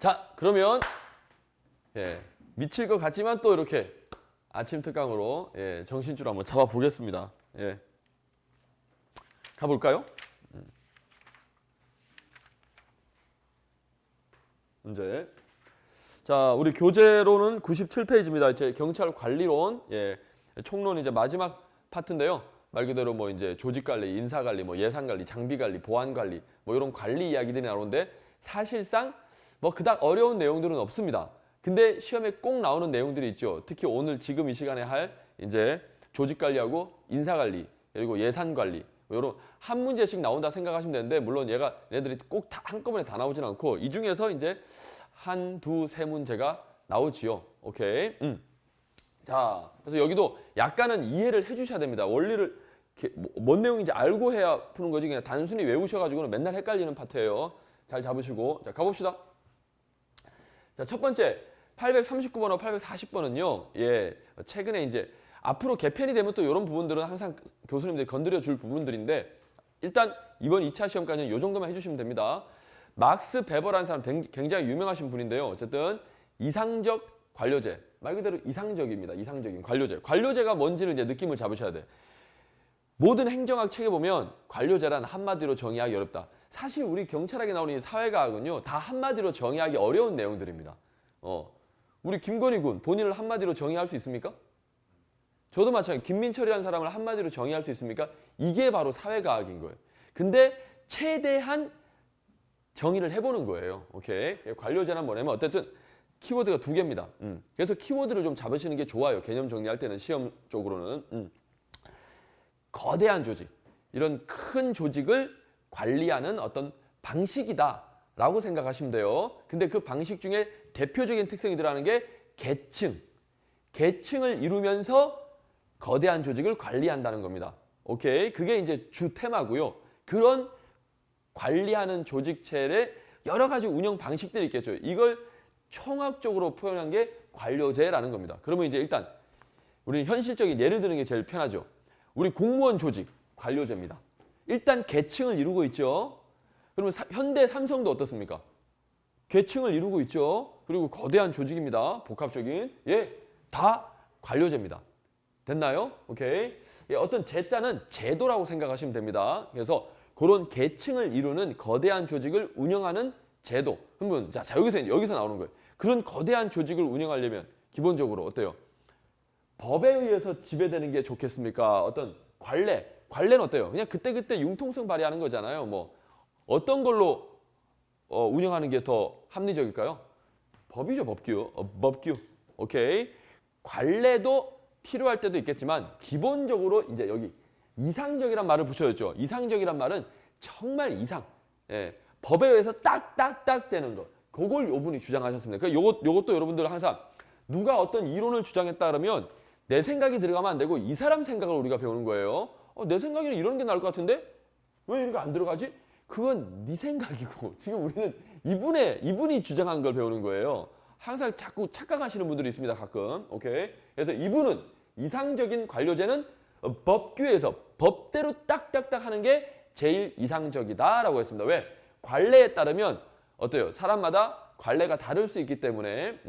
자, 그러면 미칠 것 같지만 또 이렇게 아침 특강으로 정신줄 한번 잡아보겠습니다. 가볼까요? 문제. 자, 우리 교재로는 97페이지입니다. 이제 경찰 관리론, 총론 이제 마지막 파트인데요. 말 그대로 뭐 이제 조직 관리, 인사 관리, 뭐 예산 관리, 장비 관리, 보안 관리, 뭐 이런 관리 이야기들이 나오는데 사실상 뭐 그닥 어려운 내용들은 없습니다. 근데 시험에 꼭 나오는 내용들이 있죠. 특히 오늘 지금 이 시간에 할 이제 조직 관리하고 인사 관리, 그리고 예산 관리, 뭐 이런 한 문제씩 나온다 생각하시면 되는데 물론 얘네들이 꼭 다 한꺼번에 다 나오진 않고 이 중에서 이제 한, 두, 세 문제가 나오지요. 오케이. 자, 그래서 여기도 약간은 이해를 해주셔야 됩니다. 원리를 뭔 내용인지 알고 해야 푸는 거지 그냥 단순히 외우셔가지고는 맨날 헷갈리는 파트예요. 잘 잡으시고 자 가봅시다. 자, 첫 번째 839번하고 840번은요. 최근에 이제 앞으로 개편이 되면 또 이런 부분들은 항상 교수님들이 건드려 줄 부분들인데 일단 이번 2차 시험까지는 이 정도만 해주시면 됩니다. 막스 베버라는 사람 굉장히 유명하신 분인데요. 어쨌든 이상적 관료제. 말 그대로 이상적입니다. 이상적인 관료제. 관료제가 뭔지를 이제 느낌을 잡으셔야 돼. 모든 행정학 책에 보면 관료제란 한마디로 정의하기 어렵다. 사실 우리 경찰학에 나오는 이 사회과학은요. 다 한마디로 정의하기 어려운 내용들입니다. 우리 김건희 군 본인을 한마디로 정의할 수 있습니까? 저도 마찬가지예요. 김민철이라는 사람을 한마디로 정의할 수 있습니까? 이게 바로 사회과학인 거예요. 근데 최대한 정의를 해보는 거예요. 오케이. 관료제란 뭐냐면 어쨌든 키워드가 두 개입니다. 그래서 키워드를 좀 잡으시는 게 좋아요. 개념 정리할 때는 시험 쪽으로는. 거대한 조직, 이런 큰 조직을 관리하는 어떤 방식이다라고 생각하시면 돼요. 근데 그 방식 중에 대표적인 특성이 들어가는 게 계층. 계층을 이루면서 거대한 조직을 관리한다는 겁니다. 오케이. 그게 이제 주 테마고요. 그런 관리하는 조직체의 여러 가지 운영 방식들이 있겠죠. 이걸 총합적으로 표현한 게 관료제라는 겁니다. 그러면 이제 일단 우리는 현실적인 예를 드는 게 제일 편하죠. 우리 공무원 조직, 관료제입니다. 일단 계층을 이루고 있죠. 그러면 현대 삼성도 어떻습니까? 계층을 이루고 있죠. 그리고 거대한 조직입니다. 복합적인. 다 관료제입니다. 됐나요? 오케이. 어떤 제자는 제도라고 생각하시면 됩니다. 그래서 그런 계층을 이루는 거대한 조직을 운영하는 제도. 그러면 자 여기서 나오는 거예요. 그런 거대한 조직을 운영하려면 기본적으로 어때요? 법에 의해서 지배되는 게 좋겠습니까? 어떤 관례는 어때요? 그냥 그때그때 융통성 발휘하는 거잖아요. 뭐 어떤 걸로 운영하는 게 더 합리적일까요? 법이죠, 법규. 오케이. 관례도 필요할 때도 있겠지만 기본적으로 이제 여기 이상적이란 말을 붙여줬죠. 이상적이란 말은 정말 이상. 법에 의해서 딱딱딱 되는 거. 그걸 요분이 주장하셨습니다. 그러니까 요것도 여러분들 항상 누가 어떤 이론을 주장했다 그러면 내 생각이 들어가면 안 되고 이 사람 생각을 우리가 배우는 거예요. 내 생각에는 이런 게 나을 것 같은데 왜 이런 거 안 들어가지? 그건 네 생각이고 지금 우리는 이분이 주장한 걸 배우는 거예요. 항상 자꾸 착각하시는 분들이 있습니다. 가끔. 오케이. 그래서 이분은 이상적인 관료제는 법규에서 법대로 딱딱딱 하는 게 제일 이상적이다라고 했습니다. 왜? 관례에 따르면 어때요? 사람마다 관례가 다를 수 있기 때문에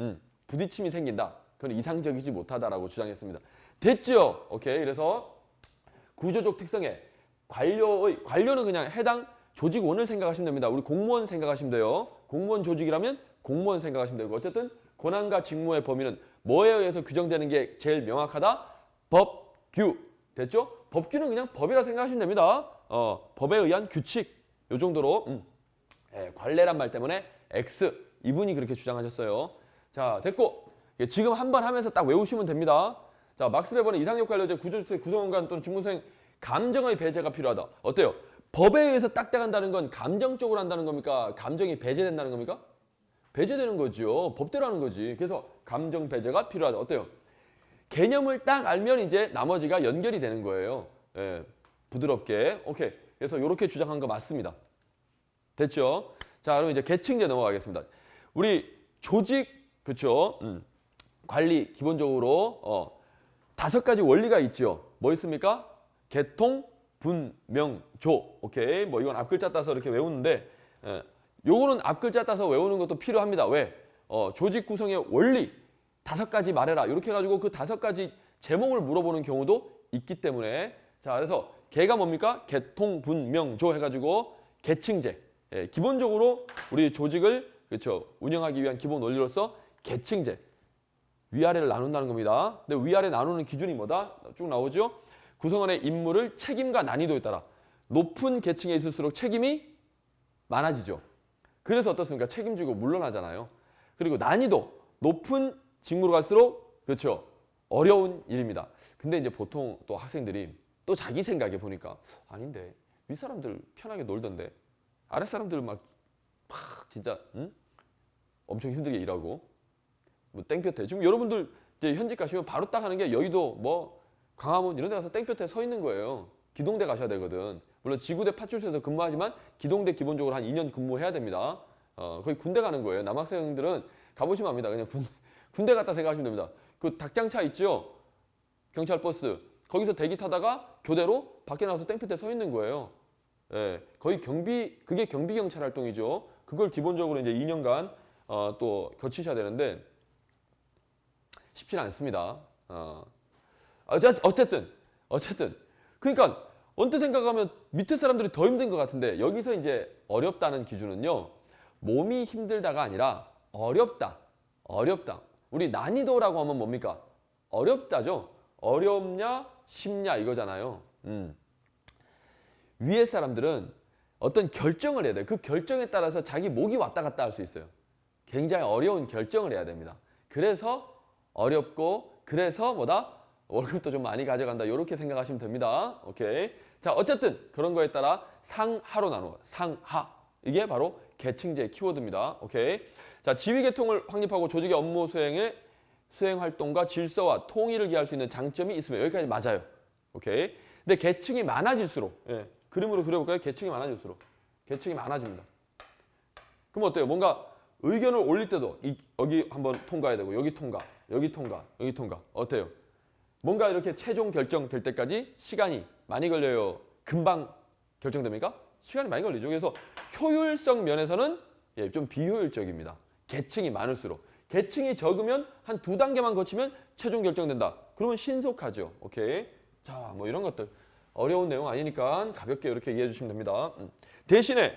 부딪힘이 생긴다. 그건 이상적이지 못하다라고 주장했습니다. 됐죠? 오케이. 그래서 구조적 특성에 관료는 그냥 해당 조직원을 생각하시면 됩니다. 우리 공무원 생각하시면 돼요. 공무원 조직이라면 공무원 생각하시면 되고 어쨌든 권한과 직무의 범위는 뭐에 의해서 규정되는 게 제일 명확하다? 법규. 됐죠? 법규는 그냥 법이라 생각하시면 됩니다. 법에 의한 규칙. 요 정도로 관례란 말 때문에 X. 이분이 그렇게 주장하셨어요. 자, 됐고 지금 한번 하면서 딱 외우시면 됩니다. 자, 막스 베버는 이상적 관료제 구조조직 구성원간 또는 직무수행 감정의 배제가 필요하다. 어때요? 법에 의해서 딱딱한다는 건 감정적으로 한다는 겁니까? 감정이 배제된다는 겁니까? 배제되는 거죠. 법대로 하는 거지. 그래서 감정 배제가 필요하다. 어때요? 개념을 딱 알면 이제 나머지가 연결이 되는 거예요. 부드럽게. 오케이. 그래서 이렇게 주장한 거 맞습니다. 됐죠? 자, 그럼 이제 계층제 넘어가겠습니다. 우리 조직, 그렇죠? 관리 기본적으로 5가지 원리가 있죠. 뭐 있습니까? 개통, 분, 명, 조. 오케이. 뭐 이건 앞글자 따서 이렇게 외우는데 요거는 앞 글자 따서 외우는 것도 필요합니다. 왜? 조직 구성의 원리 5가지 말해라. 이렇게 해가지고 그 5가지 제목을 물어보는 경우도 있기 때문에 자 그래서 개가 뭡니까? 개통분명조 해가지고 계층제. 예, 기본적으로 우리 조직을 그렇죠 운영하기 위한 기본 원리로서 계층제. 위아래를 나눈다는 겁니다. 근데 위아래 나누는 기준이 뭐다? 쭉 나오죠. 구성원의 임무를 책임과 난이도에 따라 높은 계층에 있을수록 책임이 많아지죠. 그래서 어떻습니까? 책임지고 물러나잖아요. 그리고 난이도 높은 직무로 갈수록 그렇죠. 어려운 일입니다. 근데 이제 보통 또 학생들이 또 자기 생각에 보니까 아닌데 윗사람들 편하게 놀던데 아랫사람들 막 진짜 엄청 힘들게 일하고 뭐 땡볕에 지금 여러분들 이제 현직 가시면 바로 딱 하는 게 여의도 뭐 광화문 이런 데 가서 땡볕에 서 있는 거예요. 기동대 가셔야 되거든. 물론 지구대 파출소에서 근무하지만 기동대 기본적으로 한 2년 근무해야 됩니다. 거의 군대 가는 거예요. 남학생들은 가보시면 압니다. 그냥 군대 갔다 생각하시면 됩니다. 그 닭장차 있죠? 경찰 버스. 거기서 대기 타다가 교대로 밖에 나와서 땡볕에 서 있는 거예요. 예, 거의 그게 경비 경찰 활동이죠. 그걸 기본적으로 이제 2년간 또 거치셔야 되는데 쉽지는 않습니다. 어쨌든 그러니까 언뜻 생각하면 밑에 사람들이 더 힘든 것 같은데 여기서 이제 어렵다는 기준은요. 몸이 힘들다가 아니라 어렵다. 우리 난이도라고 하면 뭡니까? 어렵다죠. 어렵냐 쉽냐 이거잖아요. 위에 사람들은 어떤 결정을 해야 돼요. 그 결정에 따라서 자기 목이 왔다 갔다 할 수 있어요. 굉장히 어려운 결정을 해야 됩니다. 그래서 어렵고 그래서 뭐다? 월급도 좀 많이 가져간다. 이렇게 생각하시면 됩니다. 오케이. 자, 어쨌든 그런 거에 따라 상하로 나누어. 상하. 이게 바로 계층제 키워드입니다. 오케이. 자, 지휘 계통을 확립하고 조직의 업무 수행 활동과 질서와 통일을 기할 수 있는 장점이 있으면 여기까지 맞아요. 오케이. 근데 계층이 많아질수록 예, 그림으로 그려볼까요? 계층이 많아집니다. 그럼 어때요? 뭔가 의견을 올릴 때도 여기 한번 통과해야 되고 여기 통과. 어때요? 뭔가 이렇게 최종 결정될 때까지 시간이 많이 걸려요. 금방 결정됩니까? 시간이 많이 걸리죠. 그래서 효율성 면에서는 예, 좀 비효율적입니다. 계층이 많을수록. 계층이 적으면 한 2단계만 거치면 최종 결정된다. 그러면 신속하죠. 오케이. 자, 뭐 이런 것들. 어려운 내용 아니니까 가볍게 이렇게 이해해 주시면 됩니다. 대신에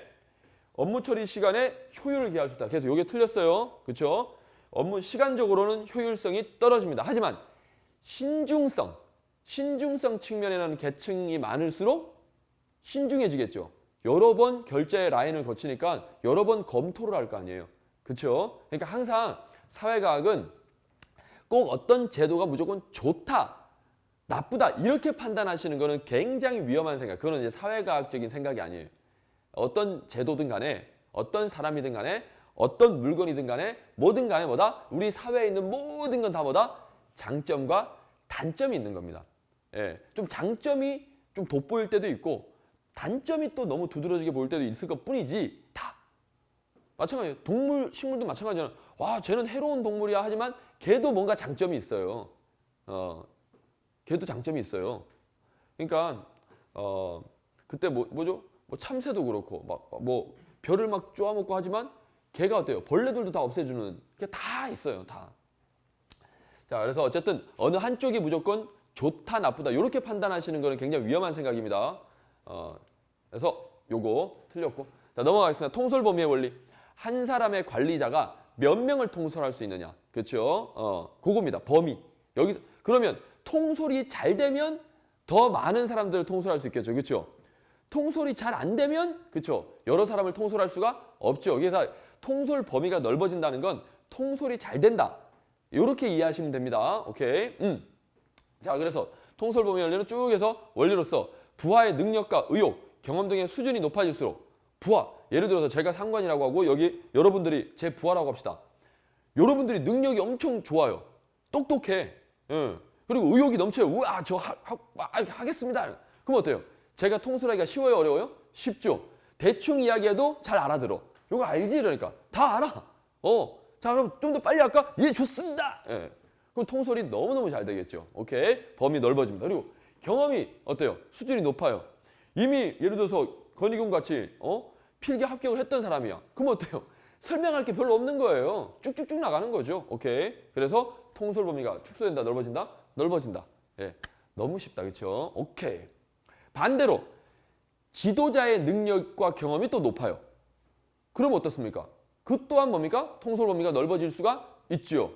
업무 처리 시간에 효율을 기할 수 있다. 그래서 이게 틀렸어요. 그렇죠? 업무 시간적으로는 효율성이 떨어집니다. 하지만 신중성 측면에는 계층이 많을수록 신중해지겠죠. 여러 번 결제 라인을 거치니까 여러 번 검토를 할 거 아니에요. 그렇죠? 그러니까 항상 사회과학은 꼭 어떤 제도가 무조건 좋다, 나쁘다 이렇게 판단하시는 거는 굉장히 위험한 생각. 그거는 이제 사회과학적인 생각이 아니에요. 어떤 제도든 간에 어떤 사람이든 간에 어떤 물건이든 간에 뭐든 간에 뭐다? 우리 사회에 있는 모든 건 다 뭐다? 장점과 단점이 있는 겁니다. 예, 좀 장점이 좀 돋보일 때도 있고 단점이 또 너무 두드러지게 보일 때도 있을 것 뿐이지 다 마찬가지예요. 동물, 식물도 마찬가지잖아. 와, 쟤는 해로운 동물이야 하지만 걔도 뭔가 장점이 있어요. 걔도 장점이 있어요. 그러니까 그때 뭐죠? 뭐 참새도 그렇고 뭐 별을 막 쪼아먹고 하지만 걔가 어때요? 벌레들도 다 없애주는 게 다 있어요. 다. 자, 그래서 어쨌든 어느 한쪽이 무조건 좋다, 나쁘다 이렇게 판단하시는 거는 굉장히 위험한 생각입니다. 그래서 요거 틀렸고. 자, 넘어가겠습니다. 통솔 범위의 원리. 한 사람의 관리자가 몇 명을 통솔할 수 있느냐. 그렇죠? 그겁니다. 범위. 여기서 그러면 통솔이 잘 되면 더 많은 사람들을 통솔할 수 있겠죠. 그렇죠? 통솔이 잘 안 되면 그렇죠? 여러 사람을 통솔할 수가 없죠. 그래서 통솔 범위가 넓어진다는 건 통솔이 잘 된다. 이렇게 이해하시면 됩니다. 오케이. 자, 그래서 통솔 범위 원리는 쭉 해서 원리로서 부하의 능력과 의욕, 경험 등의 수준이 높아질수록 부하, 예를 들어서 제가 상관이라고 하고 여기 여러분들이 제 부하라고 합시다. 여러분들이 능력이 엄청 좋아요. 똑똑해. 예. 그리고 의욕이 넘쳐요. 우와, 저 하겠습니다. 그럼 어때요? 제가 통솔하기가 쉬워요, 어려워요? 쉽죠. 대충 이야기해도 잘 알아들어. 이거 알지? 이러니까 다 알아. 자, 그럼 좀 더 빨리 할까? 예, 좋습니다. 예. 그럼 통솔이 너무너무 잘 되겠죠. 오케이. 범위 넓어집니다. 그리고 경험이 어때요? 수준이 높아요. 이미 예를 들어서 건희군 같이 필기 합격을 했던 사람이야. 그럼 어때요? 설명할 게 별로 없는 거예요. 쭉쭉쭉 나가는 거죠. 오케이. 그래서 통솔 범위가 축소된다, 넓어진다, 넓어진다. 예, 너무 쉽다, 그렇죠? 오케이. 반대로 지도자의 능력과 경험이 또 높아요. 그럼 어떻습니까? 그 또한 뭡니까? 통솔 범위가 넓어질 수가 있죠.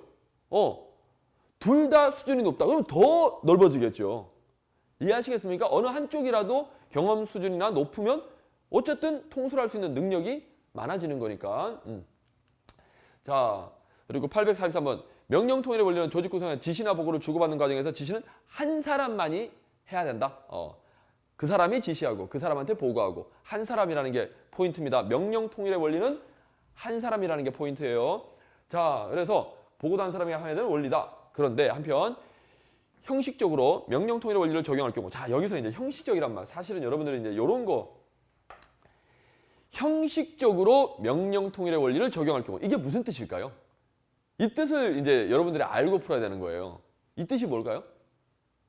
둘 다 수준이 높다. 그럼 더 넓어지겠죠. 이해하시겠습니까? 어느 한쪽이라도 경험 수준이나 높으면 어쨌든 통솔할 수 있는 능력이 많아지는 거니까. 자, 그리고 843번. 명령 통일의 원리는 조직 구성에 지시나 보고를 주고받는 과정에서 지시는 한 사람만이 해야 된다. 그 사람이 지시하고 그 사람한테 보고하고 한 사람이라는 게 포인트입니다. 명령 통일의 원리는 한 사람이라는 게 포인트예요. 자, 그래서 보고도 한 사람이 해야 되는 원리다. 그런데 한편 형식적으로 명령 통일의 원리를 적용할 경우, 자, 여기서 이제 형식적이란 말, 사실은 여러분들이 이제 이런 거 형식적으로 명령 통일의 원리를 적용할 경우, 이게 무슨 뜻일까요? 이 뜻을 이제 여러분들이 알고 풀어야 되는 거예요. 이 뜻이 뭘까요?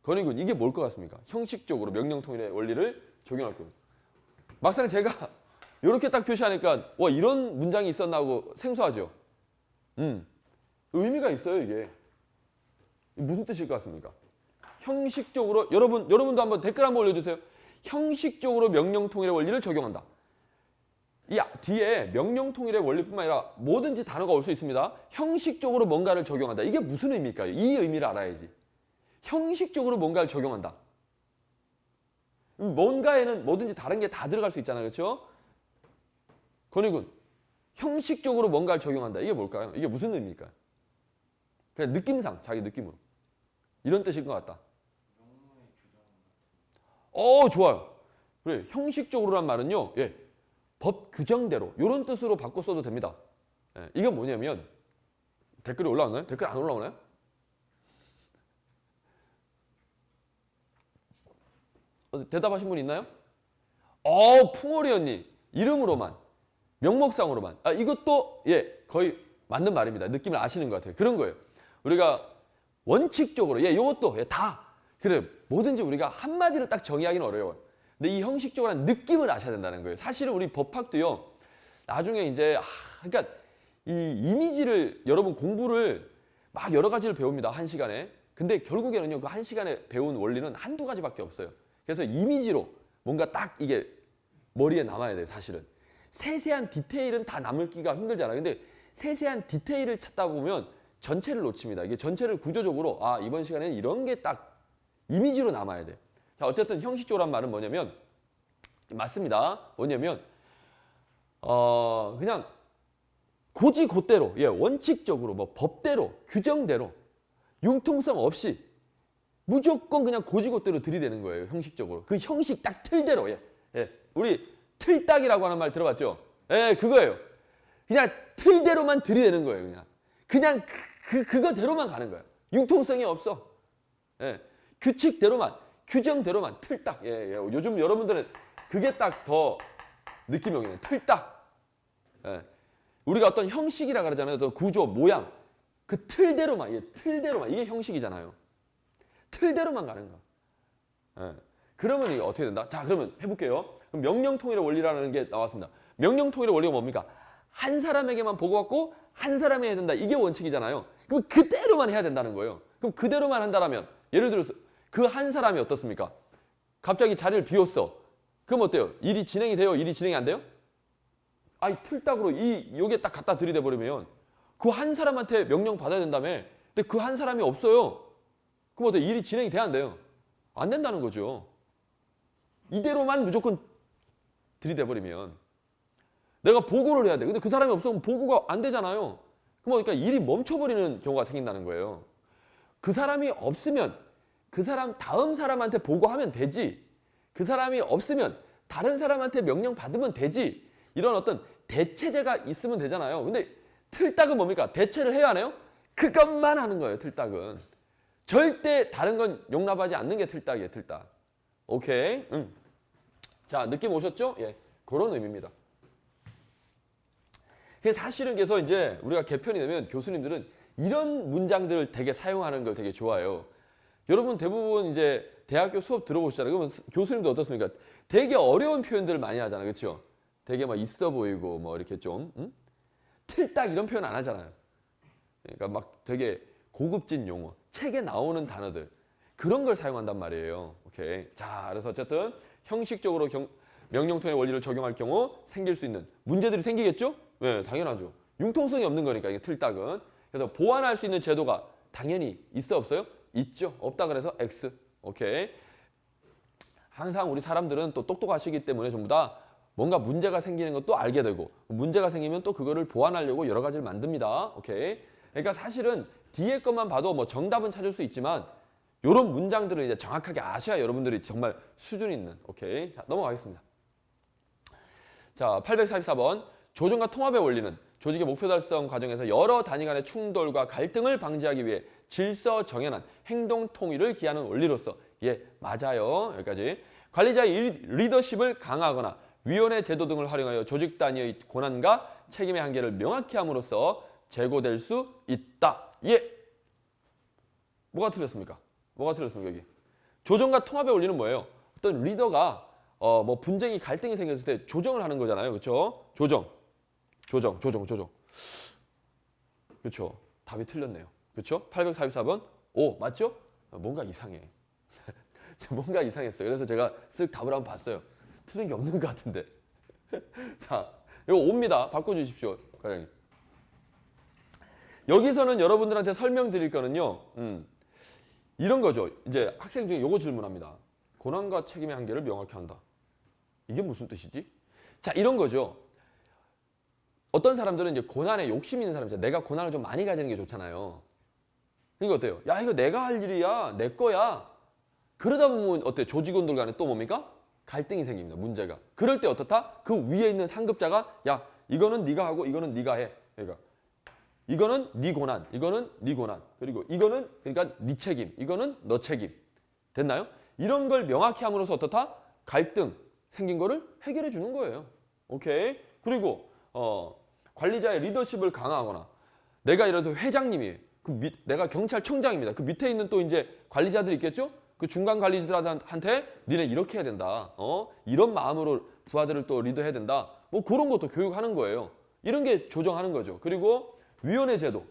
건희군, 이게 뭘 것 같습니까? 형식적으로 명령 통일의 원리를 적용할 경우. 막상 제가 이렇게 딱 표시하니까 와, 이런 문장이 있었나 하고 생소하죠. 의미가 있어요, 이게. 무슨 뜻일 것 같습니까? 형식적으로, 여러분도 한번 댓글 한번 올려주세요. 형식적으로 명령 통일의 원리를 적용한다. 이 뒤에 명령 통일의 원리뿐만 아니라 뭐든지 단어가 올 수 있습니다. 형식적으로 뭔가를 적용한다. 이게 무슨 의미일까요? 이 의미를 알아야지. 형식적으로 뭔가를 적용한다. 뭔가에는 뭐든지 다른 게 다 들어갈 수 있잖아요. 그렇죠? 건희군, 형식적으로 뭔가를 적용한다. 이게 뭘까요? 이게 무슨 의미일까요? 그냥 느낌상, 자기 느낌으로. 이런 뜻인 것 같다. 좋아요. 그래, 형식적으로란 말은요. 예, 법 규정대로 이런 뜻으로 바꿔 써도 됩니다. 예, 이게 뭐냐면 댓글이 올라왔나요? 댓글 안 올라오나요? 대답하신 분 있나요? 풍월이 언니 이름으로만 명목상으로만 이것도 예 거의 맞는 말입니다. 느낌을 아시는 것 같아요. 그런 거예요. 우리가 원칙적으로 이것도 다 그래 뭐든지 우리가 한마디로 딱 정의하기는 어려워요. 근데 이 형식적으로는 느낌을 아셔야 된다는 거예요. 사실은 우리 법학도요. 나중에 이제 그러니까 이 이미지를 여러분 공부를 막 여러 가지를 배웁니다. 한 시간에. 근데 결국에는요. 그 한 시간에 배운 원리는 한두 가지밖에 없어요. 그래서 이미지로 뭔가 딱 이게 머리에 남아야 돼요. 사실은. 세세한 디테일은 다 남기가 힘들잖아요. 근데 세세한 디테일을 찾다 보면 전체를 놓칩니다. 이게 전체를 구조적으로 이번 시간에는 이런 게 딱 이미지로 남아야 돼. 자, 어쨌든 형식적으로란 말은 뭐냐면 맞습니다. 뭐냐면 그냥 고지고대로 원칙적으로 뭐 법대로 규정대로 융통성 없이 무조건 그냥 고지고대로 들이대는 거예요. 형식적으로. 그 형식 딱 틀대로. 우리 틀딱이라고 하는 말 들어봤죠? 그거예요. 그냥 틀대로만 들이대는 거예요. 그냥 그거대로만 가는 거예요. 융통성이 없어. 규칙대로만, 규정대로만 틀딱. 요즘 여러분들은 그게 딱 더 느낌이 오겠네요. 틀딱. 우리가 어떤 형식이라 그러잖아요. 어떤 구조, 모양. 그 틀대로만, 틀대로만. 이게 형식이잖아요. 틀대로만 가는 거. 그러면 이게 어떻게 된다? 자, 그러면 해볼게요. 그럼 명령 통일의 원리라는 게 나왔습니다. 명령 통일의 원리가 뭡니까? 한 사람에게만 보고받고 한 사람이 해야 된다. 이게 원칙이잖아요. 그럼 그대로만 해야 된다는 거예요. 그럼 그대로만 한다면 예를 들어서 그 한 사람이 어떻습니까? 갑자기 자리를 비웠어. 그럼 어때요? 일이 진행이 돼요? 일이 진행이 안 돼요? 틀딱으로 여기에 딱 갖다 들이대 버리면 그 한 사람한테 명령 받아야 된다며. 근데 그 한 사람이 없어요. 그럼 어때요? 일이 진행이 돼야 안 돼요? 안 된다는 거죠. 이대로만 무조건 들이대 버리면 내가 보고를 해야 돼. 근데 그 사람이 없으면 보고가 안 되잖아요. 그럼 그러니까 일이 멈춰버리는 경우가 생긴다는 거예요. 그 사람이 없으면 그 사람 다음 사람한테 보고하면 되지. 그 사람이 없으면 다른 사람한테 명령 받으면 되지. 이런 어떤 대체제가 있으면 되잖아요. 근데 틀딱은 뭡니까? 대체를 해야 하나요? 그것만 하는 거예요. 틀딱은. 절대 다른 건 용납하지 않는 게 틀딱이에요. 틀딱. 오케이. 자, 느낌 오셨죠? 그런 의미입니다. 사실은 그래서 이제 우리가 개편이 되면 교수님들은 이런 문장들을 되게 사용하는 걸 되게 좋아해요. 여러분 대부분 이제 대학교 수업 들어보시잖아요. 그러면 교수님도 어떻습니까? 되게 어려운 표현들을 많이 하잖아요. 그렇죠? 되게 막 있어 보이고 뭐 이렇게 좀 틀딱 이런 표현 안 하잖아요. 그러니까 막 되게 고급진 용어, 책에 나오는 단어들 그런 걸 사용한단 말이에요. 오케이. 자, 그래서 어쨌든 형식적으로 명령통의 원리를 적용할 경우 생길 수 있는 문제들이 생기겠죠? 네, 당연하죠. 융통성이 없는 거니까 이게 틀딱은. 그래서 보완할 수 있는 제도가 당연히 있어 없어요? 있죠. 없다 그래서 X. 오케이. 항상 우리 사람들은 또 똑똑하시기 때문에 전부 다 뭔가 문제가 생기는 것도 알게 되고 문제가 생기면 또 그거를 보완하려고 여러 가지를 만듭니다. 오케이. 그러니까 사실은 뒤에 것만 봐도 뭐 정답은 찾을 수 있지만 이런 문장들을 이제 정확하게 아셔야 여러분들이 정말 수준 있는. 오케이. 자, 넘어가겠습니다. 자, 844번. 조정과 통합의 원리는 조직의 목표 달성 과정에서 여러 단위 간의 충돌과 갈등을 방지하기 위해 질서 정연한 행동 통일을 기하는 원리로서. 예, 맞아요. 여기까지. 관리자의 리더십을 강화하거나 위원회 제도 등을 활용하여 조직 단위의 권한과 책임의 한계를 명확히 함으로써 제고될 수 있다. 예. 뭐가 틀렸습니까? 뭐가 틀렸습니까, 여기? 조정과 통합의 원리는 뭐예요? 어떤 리더가 뭐 분쟁이 갈등이 생겼을 때 조정을 하는 거잖아요. 그렇죠? 조정. 그렇죠? 답이 틀렸네요. 그렇죠? 844번. 오, 맞죠? 뭔가 이상해. 뭔가 이상했어요. 그래서 제가 쓱 답을 한번 봤어요. 틀린 게 없는 것 같은데. 자, 이거 옵니다. 바꿔주십시오, 과장님. 여기서는 여러분들한테 설명드릴 거는요. 이런 거죠. 이제 학생 중에 요거 질문합니다. 고난과 책임의 한계를 명확히 한다. 이게 무슨 뜻이지? 자, 이런 거죠. 어떤 사람들은 이제 고난에 욕심 있는 사람이죠. 내가 고난을 좀 많이 가지는 게 좋잖아요. 이거 어때요? 야, 이거 내가 할 일이야. 내 거야. 그러다 보면 어때요? 조직원들 간에 또 뭡니까? 갈등이 생깁니다. 문제가. 그럴 때 어떻다? 그 위에 있는 상급자가 야, 이거는 네가 하고 이거는 네가 해. 그러니까 이거는 네 고난, 이거는 네 고난. 그리고 이거는 그러니까 네 책임, 이거는 너 책임. 됐나요? 이런 걸 명확히 함으로써 어떻다? 갈등 생긴 거를 해결해 주는 거예요. 오케이? 그리고 관리자의 리더십을 강화하거나 내가 예를 들어서 회장님이 내가 경찰청장입니다. 그 밑에 있는 또 이제 관리자들이 있겠죠? 그 중간 관리자들한테 니네 이렇게 해야 된다. 이런 마음으로 부하들을 또 리더해야 된다. 뭐 그런 것도 교육하는 거예요. 이런 게 조정하는 거죠. 그리고 위원회 제도.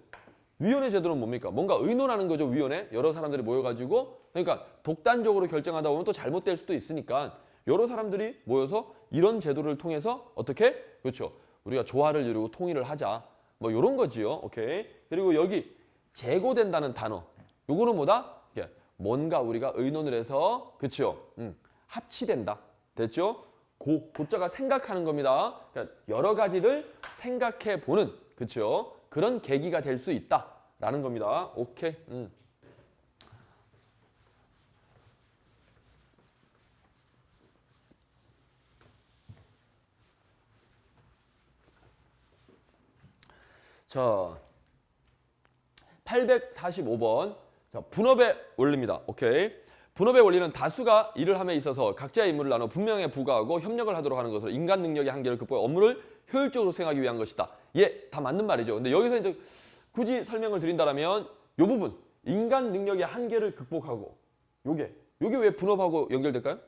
위원회 제도는 뭡니까? 뭔가 의논하는 거죠. 위원회. 여러 사람들이 모여가지고. 그러니까 독단적으로 결정하다 보면 또 잘못될 수도 있으니까 여러 사람들이 모여서 이런 제도를 통해서 어떻게? 그렇죠. 우리가 조화를 이루고 통일을 하자. 뭐 이런 거지요. 오케이. 그리고 여기 제고된다는 단어. 요거는 뭐다? 뭔가 우리가 의논을 해서 그렇죠. 합치된다. 됐죠? 고자가 생각하는 겁니다. 그러니까 여러 가지를 생각해 보는 그렇죠. 그런 계기가 될 수 있다라는 겁니다. 오케이. 자, 845번. 자, 분업의 원리입니다. 오케이. 분업의 원리는 다수가 일을 함에 있어서 각자의 임무를 나눠 분명히 부과하고 협력을 하도록 하는 것으로 인간 능력의 한계를 극복해 업무를 효율적으로 수행하기 위한 것이다. 예, 다 맞는 말이죠. 근데 여기서 이제 굳이 설명을 드린다면 이 부분, 인간 능력의 한계를 극복하고 요게 왜 분업하고 연결될까요?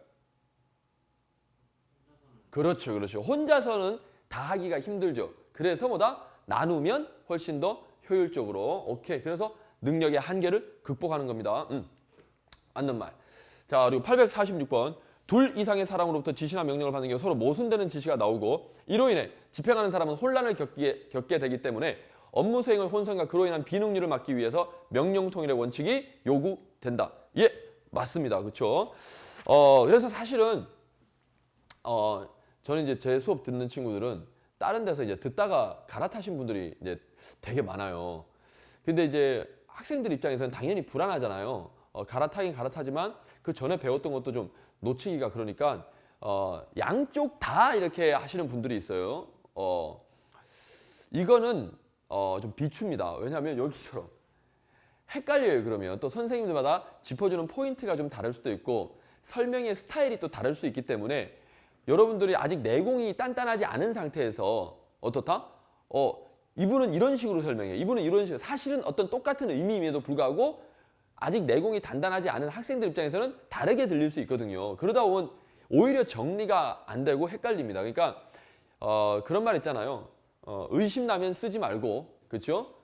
그렇죠, 그렇죠. 혼자서는 다 하기가 힘들죠. 그래서 뭐다? 나누면 훨씬 더 효율적으로. 오케이. 그래서 능력의 한계를 극복하는 겁니다. 맞는 말. 자, 그리고 846번. 둘 이상의 사람으로부터 지시나 명령을 받는 경우 서로 모순되는 지시가 나오고 이로 인해 집행하는 사람은 혼란을 겪게 되기 때문에 업무 수행의 혼선과 그로 인한 비능률을 막기 위해서 명령 통일의 원칙이 요구된다. 예, 맞습니다. 그렇죠? 그래서 사실은 저는 이제 제 수업 듣는 친구들은 다른 데서 이제 듣다가 갈아타신 분들이 이제 되게 많아요. 근데 이제 학생들 입장에서는 당연히 불안하잖아요. 갈아타긴 갈아타지만 그 전에 배웠던 것도 좀 놓치기가 그러니까 양쪽 다 이렇게 하시는 분들이 있어요. 이거는 좀 비추입니다. 왜냐하면 여기처럼 헷갈려요. 그러면 또 선생님들마다 짚어주는 포인트가 좀 다를 수도 있고 설명의 스타일이 또 다를 수 있기 때문에 여러분들이 아직 내공이 단단하지 않은 상태에서 어떻다? 이분은 이런 식으로 설명해. 이분은 이런 식으로. 사실은 어떤 똑같은 의미임에도 불구하고 아직 내공이 단단하지 않은 학생들 입장에서는 다르게 들릴 수 있거든요. 그러다 보면 오히려 정리가 안 되고 헷갈립니다. 그러니까 그런 말 있잖아요. 의심 나면 쓰지 말고, 그렇죠?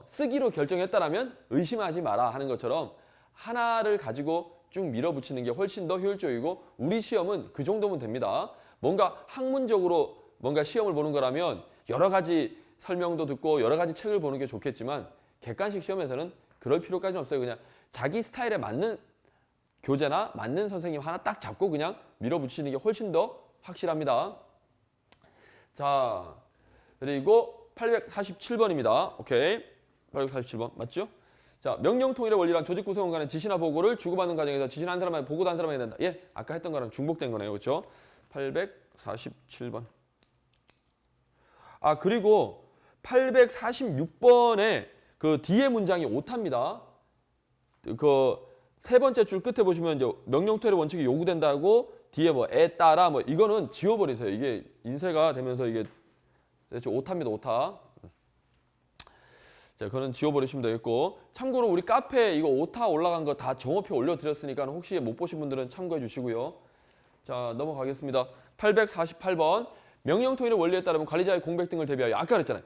쓰기로 결정했다라면 의심하지 마라 하는 것처럼 하나를 가지고 쭉 밀어붙이는 게 훨씬 더 효율적이고 우리 시험은 그 정도면 됩니다. 뭔가 학문적으로 뭔가 시험을 보는 거라면 여러 가지 설명도 듣고 여러 가지 책을 보는 게 좋겠지만 객관식 시험에서는 그럴 필요까지는 없어요. 그냥 자기 스타일에 맞는 교재나 맞는 선생님 하나 딱 잡고 그냥 밀어붙이는 게 훨씬 더 확실합니다. 자, 그리고 847번입니다. 오케이. 847번 맞죠? 자, 명령통일의 원리란 조직 구성원 간의 지시나 보고를 주고받는 과정에서 지시는 한 사람에게 보고도 한 사람에게 된다. 예, 아까 했던 거랑 중복된 거네요. 그렇죠? 847번. 아, 그리고 846번에 그 뒤에 문장이 오타입니다. 그 세 번째 줄 끝에 보시면 이제 명령통일의 원칙이 요구된다고 뒤에 뭐 에 따라 뭐 이거는 지워버리세요. 이게 인쇄가 되면서 이게 대체 오타입니다. 오타. 자, 그거는 지워버리시면 되겠고 참고로 우리 카페에 이거 오타 올라간 거 다 정오표 올려드렸으니까 혹시 못 보신 분들은 참고해 주시고요. 자, 넘어가겠습니다. 848번. 명령통일의 원리에 따르면 관리자의 공백 등을 대비하여 아까 그랬잖아요.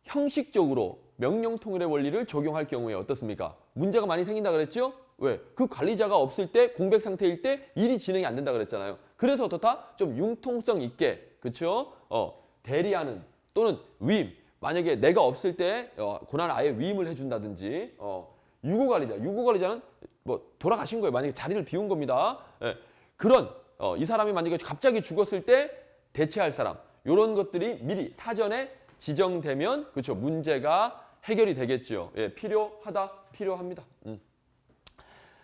형식적으로 명령통일의 원리를 적용할 경우에 어떻습니까? 문제가 많이 생긴다 그랬죠? 왜? 그 관리자가 없을 때 공백 상태일 때 일이 진행이 안 된다 그랬잖아요. 그래서 어떻다? 좀 융통성 있게 그렇죠? 대리하는 또는 위임. 만약에 내가 없을 때 고난 아예 위임을 해준다든지 유고관리자는 뭐 돌아가신 거예요. 만약에 자리를 비운 겁니다. 예. 그런 이 사람이 만약에 갑자기 죽었을 때 대체할 사람 이런 것들이 미리 사전에 지정되면 그렇죠 문제가 해결이 되겠죠. 예, 필요합니다.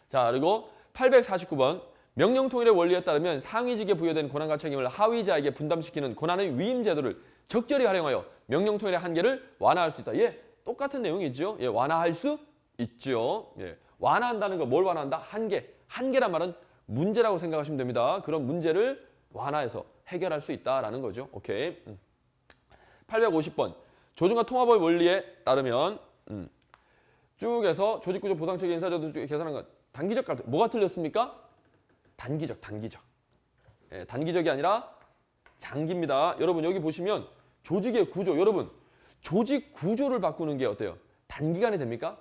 자, 그리고 849번 명령통일의 원리에 따르면 상위직에 부여된 권한과 책임을 하위자에게 분담시키는 권한의 위임 제도를 적절히 활용하여 명령통일의 한계를 완화할 수 있다. 예, 똑같은 내용이죠. 예, 완화할 수 있죠. 예, 완화한다는 거 뭘 완화한다? 한계. 한계란 말은 문제라고 생각하시면 됩니다. 그런 문제를 완화해서 해결할 수 있다라는 거죠. 오케이. 850번 조정과 통합의 원리에 따르면 쭉 해서 조직구조 보상체계 인사제도 계산한 것 단기적 같은 뭐가 틀렸습니까? 단기적. 예, 단기적이 아니라 장기입니다. 여러분 여기 보시면 조직의 구조 여러분 조직 구조를 바꾸는 게 어때요? 단기간에 됩니까?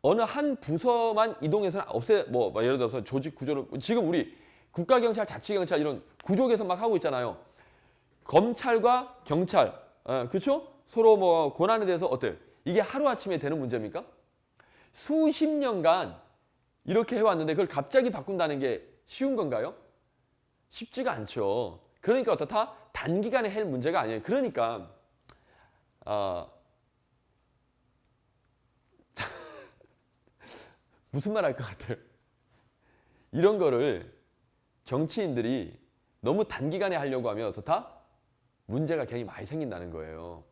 어느 한 부서만 이동해서는 뭐 예를 들어서 조직 구조를 지금 우리 국가경찰, 자치경찰 이런 구조 개선 막 하고 있잖아요. 검찰과 경찰, 그렇죠? 서로 뭐 권한에 대해서 어때요? 이게 하루아침에 되는 문제입니까? 수십 년간 이렇게 해왔는데 그걸 갑자기 바꾼다는 게 쉬운 건가요? 쉽지가 않죠. 그러니까 어떻다? 단기간에 할 문제가 아니에요. 그러니까 무슨 말 할 것 같아요? 이런 거를 정치인들이 너무 단기간에 하려고 하면 어떻다? 문제가 괜히 많이 생긴다는 거예요.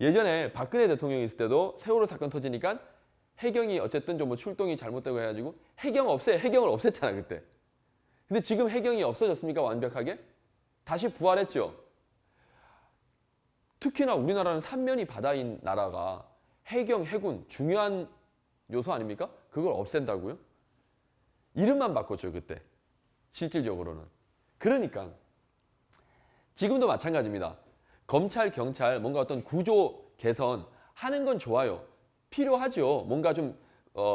예전에 박근혜 대통령이 있을 때도 세월호 사건 터지니까 해경이 어쨌든 좀 뭐 출동이 잘못되고 해가지고 해경을 없앴잖아 그때. 근데 지금 해경이 없어졌습니까? 완벽하게? 다시 부활했죠. 특히나 우리나라는 삼면이 바다인 나라가 해경, 해군 중요한 요소 아닙니까? 그걸 없앤다고요? 이름만 바꿨죠 그때. 실질적으로는. 그러니까 지금도 마찬가지입니다. 검찰, 경찰 뭔가 어떤 구조 개선 하는 건 좋아요. 필요하죠. 뭔가 좀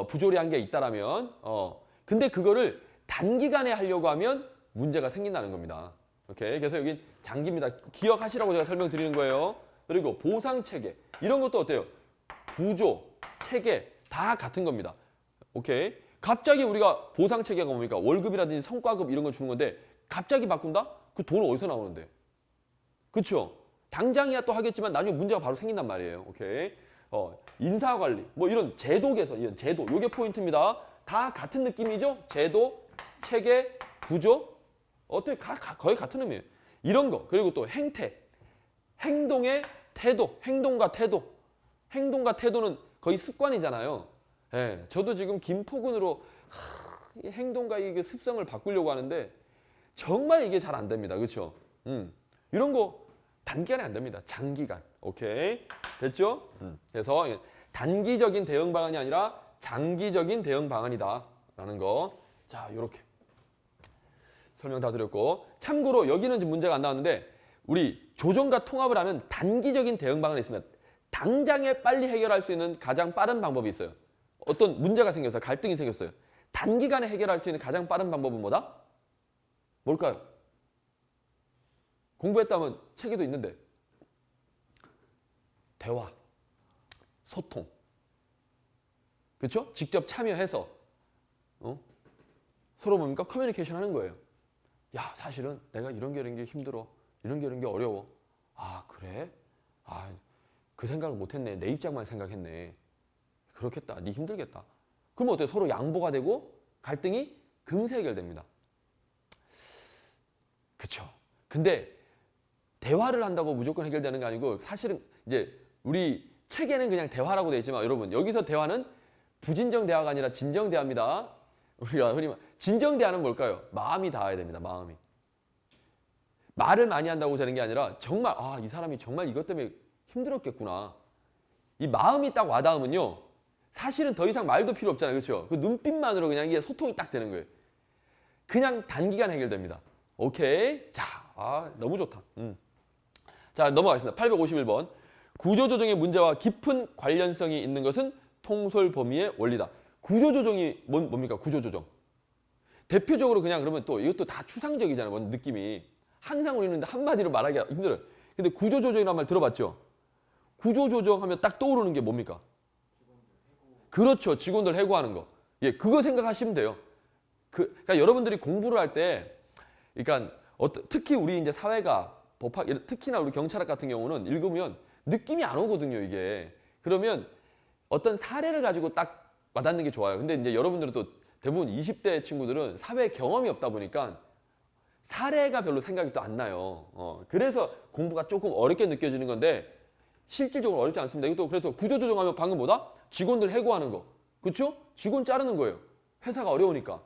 부조리한 게 있다라면. 근데 그거를 단기간에 하려고 하면 문제가 생긴다는 겁니다. 오케이. 그래서 여기 장기입니다. 기억하시라고 제가 설명드리는 거예요. 그리고 보상 체계 이런 것도 어때요? 구조, 체계 다 같은 겁니다. 오케이. 갑자기 우리가 보상 체계가 뭡니까? 월급이라든지 성과급 이런 거 주는 건데 갑자기 바꾼다? 그 돈 어디서 나오는데? 그렇죠? 당장이야 또 하겠지만 나중에 문제가 바로 생긴단 말이에요. 오케이. 인사관리, 뭐 이런 제도 개선, 이런 제도, 요게 포인트입니다. 다 같은 느낌이죠? 제도, 체계, 구조, 어떻게 거의 같은 의미예요. 이런 거, 그리고 또 행태, 행동의 태도, 행동과 태도는 거의 습관이잖아요. 예, 저도 지금 김포군으로 이 행동과 이 습성을 바꾸려고 하는데 정말 이게 잘 안 됩니다. 그렇죠? 이런 거 단기간에 안 됩니다. 장기간. 오케이. 됐죠? 그래서 단기적인 대응 방안이 아니라 장기적인 대응 방안이다. 라는 거. 자, 요렇게. 설명 다 드렸고, 참고로 여기는 지금 문제가 안 나왔는데 우리 조정과 통합을 하는 단기적인 대응 방안이 있으면 당장에 빨리 해결할 수 있는 가장 빠른 방법이 있어요. 어떤 문제가 생겨서 갈등이 생겼어요. 단기간에 해결할 수 있는 가장 빠른 방법은 뭐다? 뭘까요? 공부했다면 책에도 있는데 대화, 소통, 그렇죠? 직접 참여해서 서로 뭡니까? 커뮤니케이션 하는 거예요. 야, 사실은 내가 이런 게 힘들어. 이런 게 어려워. 아, 그래? 아, 그 생각을 못했네. 내 입장만 생각했네. 그렇겠다. 네 힘들겠다. 그러면 어때요? 서로 양보가 되고 갈등이 금세 해결됩니다. 그쵸? 근데 대화를 한다고 무조건 해결되는 게 아니고 사실은 이제 우리 책에는 그냥 대화라고 되어 있지만 여러분 여기서 대화는 부진정 대화가 아니라 진정 대화입니다. 우리가 흔히 진정 대화는 뭘까요? 마음이 닿아야 됩니다. 마음이. 말을 많이 한다고 되는 게 아니라 정말 이 사람이 정말 이것 때문에 힘들었겠구나. 이 마음이 딱 와닿으면요. 사실은 더 이상 말도 필요 없잖아요. 그렇죠? 그 눈빛만으로 그냥 이게 소통이 딱 되는 거예요. 그냥 단기간 해결됩니다. 오케이. 자, 너무 좋다. 자, 넘어가겠습니다. 851번. 구조조정의 문제와 깊은 관련성이 있는 것은 통솔 범위의 원리다. 구조조정이 뭡니까? 구조조정. 대표적으로 그냥 그러면 또 이것도 다 추상적이잖아요. 뭔 느낌이. 항상 우리는 한마디로 말하기가 힘들어요. 근데 구조조정이라는 말 들어봤죠? 구조조정하면 딱 떠오르는 게 뭡니까? 그렇죠. 직원들 해고하는 거. 예, 그거 생각하시면 돼요. 그러니까 여러분들이 공부를 할 때, 그러니까 특히 우리 이제 사회가 법학, 특히나 우리 경찰학 같은 경우는 읽으면 느낌이 안 오거든요, 이게. 그러면 어떤 사례를 가지고 딱 와닿는 게 좋아요. 근데 이제 여러분들은 또 대부분 20대 친구들은 사회 경험이 없다 보니까 사례가 별로 생각이 또 안 나요. 그래서 공부가 조금 어렵게 느껴지는 건데 실질적으로 어렵지 않습니다. 이것도 그래서 구조조정하면 방금 뭐다? 직원들 해고하는 거. 그렇죠? 직원 자르는 거예요. 회사가 어려우니까.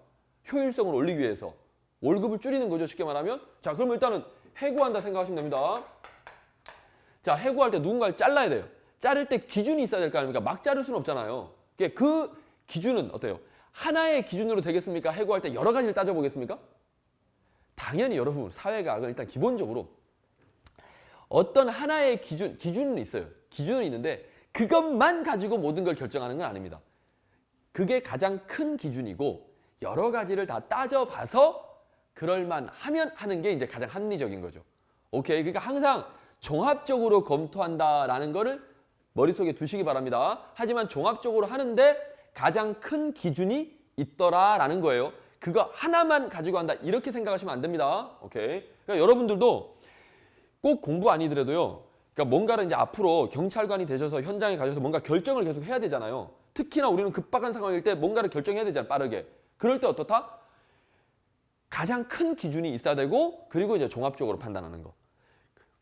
효율성을 올리기 위해서. 월급을 줄이는 거죠. 쉽게 말하면. 자, 그러면 일단은 해고한다 생각하시면 됩니다. 자, 해고할 때 누군가를 잘라야 돼요. 자를 때 기준이 있어야 될 거 아닙니까? 막 자를 수는 없잖아요. 그 기준은 어때요? 하나의 기준으로 되겠습니까? 해고할 때 여러 가지를 따져보겠습니까? 당연히 여러분, 사회과학은 일단 기본적으로 어떤 하나의 기준은 있어요. 기준은 있는데 그것만 가지고 모든 걸 결정하는 건 아닙니다. 그게 가장 큰 기준이고 여러 가지를 다 따져봐서 그럴만 하면 하는 게 이제 가장 합리적인 거죠. 오케이? 그러니까 항상 종합적으로 검토한다라는 거를 머릿속에 두시기 바랍니다. 하지만 종합적으로 하는데 가장 큰 기준이 있더라라는 거예요. 그거 하나만 가지고 한다 이렇게 생각하시면 안 됩니다. 오케이? 그러니까 여러분들도 꼭 공부 아니더라도요. 그러니까 뭔가를 이제 앞으로 경찰관이 되셔서 현장에 가셔서 뭔가 결정을 계속 해야 되잖아요. 특히나 우리는 급박한 상황일 때 뭔가를 결정해야 되잖아요. 빠르게. 그럴 때 어떻다? 가장 큰 기준이 있어야 되고 그리고 이제 종합적으로 판단하는 거.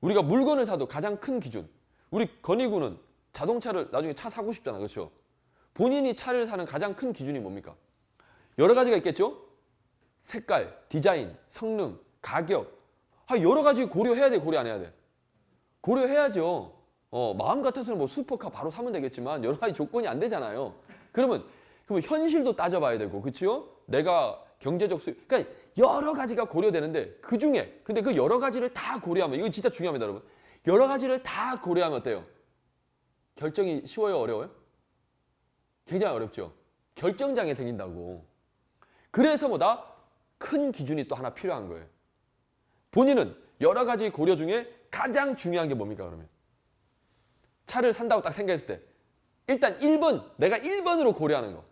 우리가 물건을 사도 가장 큰 기준. 우리 건희군은 자동차를 나중에 차 사고 싶잖아. 그렇죠? 본인이 차를 사는 가장 큰 기준이 뭡니까? 여러 가지가 있겠죠? 색깔, 디자인, 성능, 가격. 여러 가지 고려해야 돼, 고려 안 해야 돼? 고려해야죠. 마음 같아서는 뭐 슈퍼카 바로 사면 되겠지만 여러 가지 조건이 안 되잖아요. 그러면 현실도 따져봐야 되고, 그렇죠? 내가 경제적 수익, 그러니까 여러 가지가 고려되는데 그 중에 근데 그 여러 가지를 다 고려하면 이거 진짜 중요합니다, 여러분. 여러 가지를 다 고려하면 어때요? 결정이 쉬워요, 어려워요? 굉장히 어렵죠. 결정장애 생긴다고. 그래서 뭐다? 큰 기준이 또 하나 필요한 거예요. 본인은 여러 가지 고려 중에 가장 중요한 게 뭡니까, 그러면? 차를 산다고 딱 생각했을 때 일단 1번, 내가 1번으로 고려하는 거.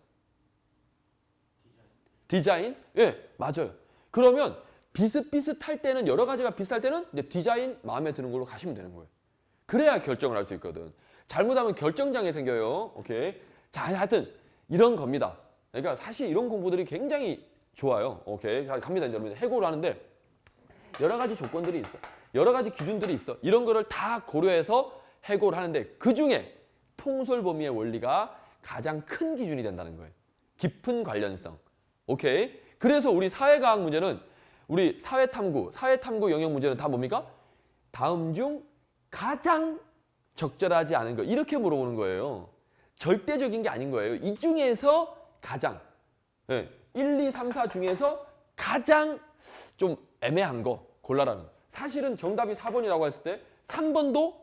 디자인? 예, 맞아요. 그러면 비슷비슷할 때는 여러 가지가 비슷할 때는 이제 디자인 마음에 드는 걸로 가시면 되는 거예요. 그래야 결정을 할 수 있거든. 잘못하면 결정장애 생겨요. 오케이. 자, 하여튼 이런 겁니다. 그러니까 사실 이런 공부들이 굉장히 좋아요. 오케이. 갑니다. 이제 여러분 해고를 하는데 여러 가지 조건들이 있어. 여러 가지 기준들이 있어. 이런 거를 다 고려해서 해고를 하는데 그중에 통솔 범위의 원리가 가장 큰 기준이 된다는 거예요. 깊은 관련성. 오케이. 그래서 우리 사회과학 문제는 우리 사회탐구 영역 문제는 다 뭡니까? 다음 중 가장 적절하지 않은 거. 이렇게 물어보는 거예요. 절대적인 게 아닌 거예요. 이 중에서 가장. 1, 2, 3, 4 중에서 가장 좀 애매한 거 골라라는. 사실은 정답이 4번이라고 했을 때 3번도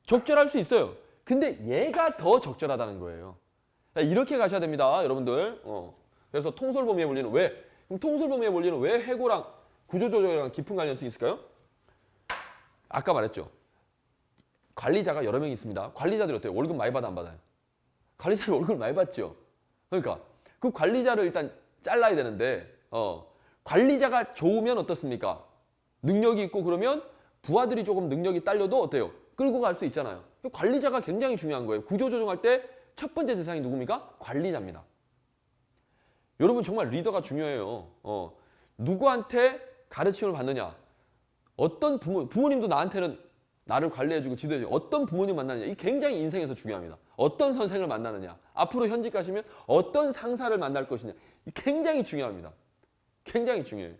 적절할 수 있어요. 근데 얘가 더 적절하다는 거예요. 이렇게 가셔야 됩니다, 여러분들. 그래서 통솔범위의 원리는 왜? 그럼 통솔범위의 원리는 왜 해고랑 구조조정이랑 깊은 관련성이 있을까요? 아까 말했죠. 관리자가 여러 명이 있습니다. 관리자들이 어때요? 월급 많이 받아 안 받아요? 관리자들 월급을 많이 받죠. 그러니까 그 관리자를 일단 잘라야 되는데 관리자가 좋으면 어떻습니까? 능력이 있고 그러면 부하들이 조금 능력이 딸려도 어때요? 끌고 갈 수 있잖아요. 관리자가 굉장히 중요한 거예요. 구조조정할 때 첫 번째 대상이 누굽니까? 관리자입니다. 여러분 정말 리더가 중요해요. 누구한테 가르침을 받느냐? 어떤 부모님도 나한테는 나를 관리해주고 지도해주고 어떤 부모님 만나느냐? 이 굉장히 인생에서 중요합니다. 어떤 선생을 만나느냐? 앞으로 현직 가시면 어떤 상사를 만날 것이냐? 이 굉장히 중요합니다. 굉장히 중요해요.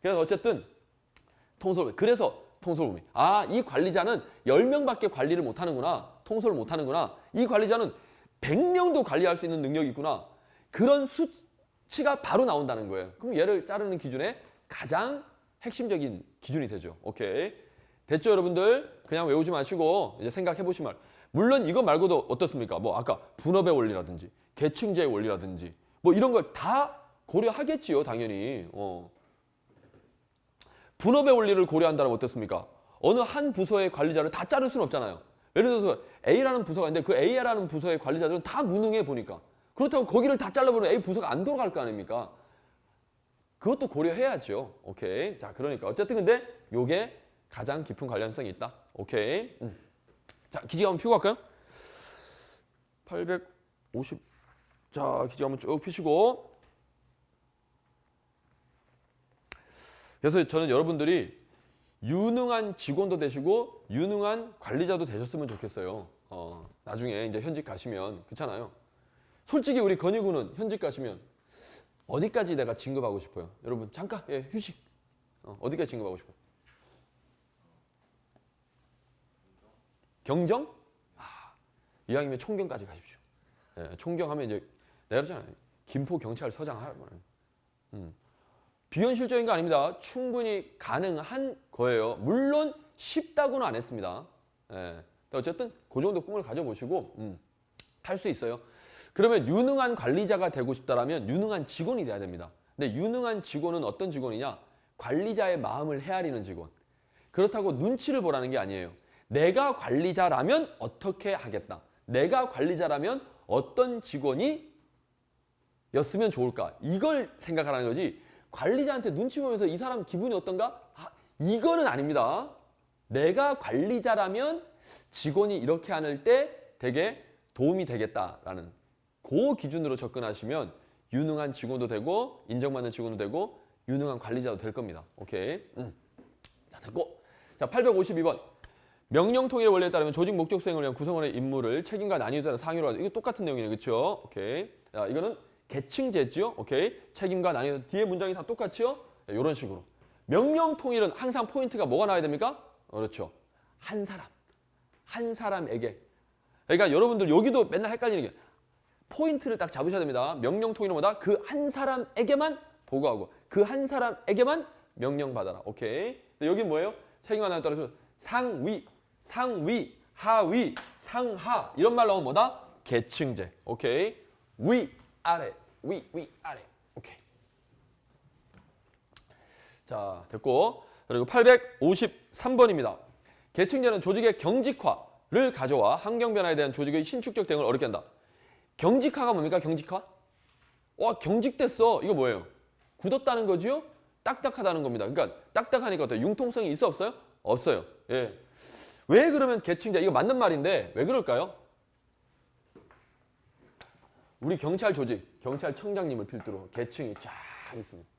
그래서 어쨌든 그래서 통솔범위. 이 관리자는 10명밖에 관리를 못하는구나. 통솔을 못하는구나. 이 관리자는 100명도 관리할 수 있는 능력이 있구나. 그런 수치가 바로 나온다는 거예요. 그럼 얘를 자르는 기준의 가장 핵심적인 기준이 되죠. 오케이. 됐죠, 여러분들? 그냥 외우지 마시고 이제 생각해 보시면 물론 이거 말고도 어떻습니까? 뭐 아까 분업의 원리라든지 계층제의 원리라든지 뭐 이런 걸 다 고려하겠지요, 당연히. 분업의 원리를 고려한다면 어떻습니까? 어느 한 부서의 관리자를 다 자를 수는 없잖아요. 예를 들어서 A라는 부서가 있는데 그 A라는 부서의 관리자들은 다 무능해 보니까 그렇다고 거기를 다 잘라버리면 A 부서가 안 돌아갈 거 아닙니까? 그것도 고려해야죠. 오케이. 자, 그러니까 어쨌든 근데 요게 가장 깊은 관련성이 있다. 오케이. 자, 기지개 한번 피고 갈까요? 850. 자, 기지개 한번 쭉 피시고. 그래서 저는 여러분들이 유능한 직원도 되시고 유능한 관리자도 되셨으면 좋겠어요. 나중에 이제 현직 가시면 그렇잖아요. 솔직히 우리 건희군은 현직 가시면 어디까지 내가 진급하고 싶어요? 여러분 잠깐 휴식. 어디까지 진급하고 싶어요? 경정? 이왕이면 총경까지 가십시오. 총경하면 이제 내가 그러잖아요. 김포경찰서장 하라고는. 비현실적인 거 아닙니다. 충분히 가능한 거예요. 물론 쉽다고는 안 했습니다. 어쨌든 그 정도 꿈을 가져보시고 할 수 있어요. 그러면 유능한 관리자가 되고 싶다라면 유능한 직원이 돼야 됩니다. 근데 유능한 직원은 어떤 직원이냐? 관리자의 마음을 헤아리는 직원. 그렇다고 눈치를 보라는 게 아니에요. 내가 관리자라면 어떻게 하겠다. 내가 관리자라면 어떤 직원이 였으면 좋을까. 이걸 생각하라는 거지. 관리자한테 눈치 보면서 이 사람 기분이 어떤가? 이거는 아닙니다. 내가 관리자라면 직원이 이렇게 하는 때 되게 도움이 되겠다라는 그 기준으로 접근하시면 유능한 직원도 되고 인정받는 직원도 되고 유능한 관리자도 될 겁니다. 오케이. 자, 됐고. 자, 852번. 명령 통일의 원리에 따르면 조직 목적 수행을 위한 구성원의 임무를 책임과 난이도에 따라 상위로 하죠. 이거 똑같은 내용이네요. 그렇죠? 오케이. 자, 이거는 계층제지요. 오케이. 책임과 난이도 뒤에 문장이 다 똑같죠? 이런 식으로. 명령 통일은 항상 포인트가 뭐가 나와야 됩니까? 그렇죠. 한 사람. 한 사람에게. 그러니까 여러분들 여기도 맨날 헷갈리는 게 포인트를 딱 잡으셔야 됩니다. 명령 통일은 뭐다? 그 한 사람에게만 보고하고 그 한 사람에게만 명령받아라. 오케이. 여기 뭐예요? 책임과 난이도에 따라서 상위, 상위, 하위, 상하 이런 말 나오면 뭐다? 계층제. 오케이. 위, 아래, 위, 아래. 오케이. 자, 됐고. 그리고 853번입니다. 계층제는 조직의 경직화를 가져와 환경 변화에 대한 조직의 신축적 대응을 어렵게 한다. 경직화가 뭡니까? 경직화? 와, 경직됐어. 이거 뭐예요? 굳었다는 거지요? 딱딱하다는 겁니다. 그러니까 딱딱하니까 어때요? 융통성이 있어 없어요? 없어요. 예. 왜 그러면 계층제? 이거 맞는 말인데 왜 그럴까요? 우리 경찰 조직, 경찰청장님을 필두로 계층이 쫙 있습니다.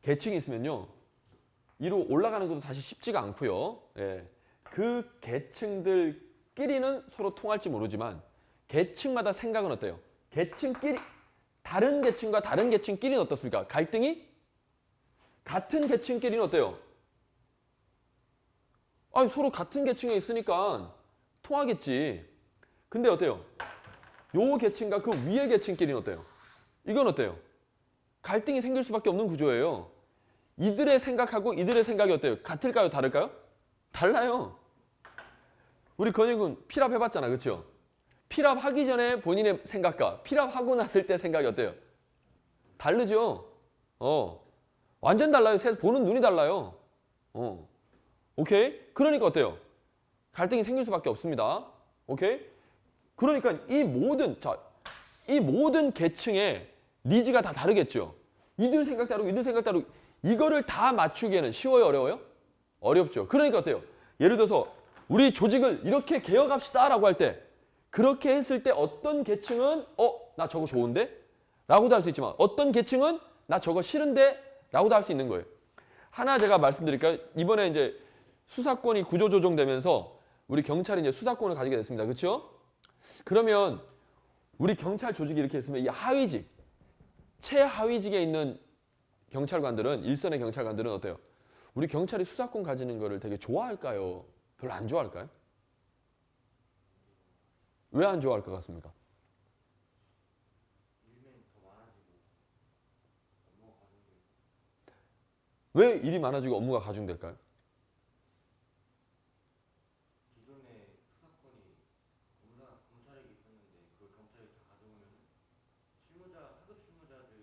계층이 있으면요. 위로 올라가는 것도 사실 쉽지가 않고요. 예. 그 계층들끼리는 서로 통할지 모르지만 계층마다 생각은 어때요? 계층끼리 다른 계층과 다른 계층끼리는 어떻습니까? 갈등이 같은 계층끼리는 어때요? 아니, 서로 같은 계층에 있으니까 통하겠지. 근데 어때요? 요 계층과 그 위의 계층끼리는 어때요? 이건 어때요? 갈등이 생길 수밖에 없는 구조예요. 이들의 생각하고 이들의 생각이 어때요? 같을까요? 다를까요? 달라요. 우리 건익은 필압 해봤잖아. 그렇죠? 필압 하기 전에 본인의 생각과 필압 하고 났을 때 생각이 어때요? 다르죠? 완전 달라요. 보는 눈이 달라요. 오케이? 그러니까 어때요? 갈등이 생길 수밖에 없습니다. 오케이? 그러니까 이 모든 계층의 니즈가 다 다르겠죠. 이들 생각 다르고 이들 생각 다르고 이거를 다 맞추기에는 쉬워요, 어려워요? 어렵죠. 그러니까 어때요? 예를 들어서 우리 조직을 이렇게 개혁합시다라고 할 때 그렇게 했을 때 어떤 계층은 나 저거 좋은데? 라고도 할 수 있지만 어떤 계층은 나 저거 싫은데? 라고도 할 수 있는 거예요. 하나 제가 말씀드릴까요? 이번에 이제 수사권이 구조조정되면서 우리 경찰이 이제 수사권을 가지게 됐습니다. 그렇죠? 그러면 우리 경찰 조직이 이렇게 있으면 이 하위직, 최하위직에 있는 경찰관들은 일선의 경찰관들은 어때요? 우리 경찰이 수사권 가지는 거를 되게 좋아할까요? 별로 안 좋아할까요? 왜 안 좋아할 것 같습니까? 왜 일이 많아지고 업무가 가중될까요? 기존에 수사권이 검찰에게 있었는데 그걸 경찰이 다 가져오면 하급 실무자들의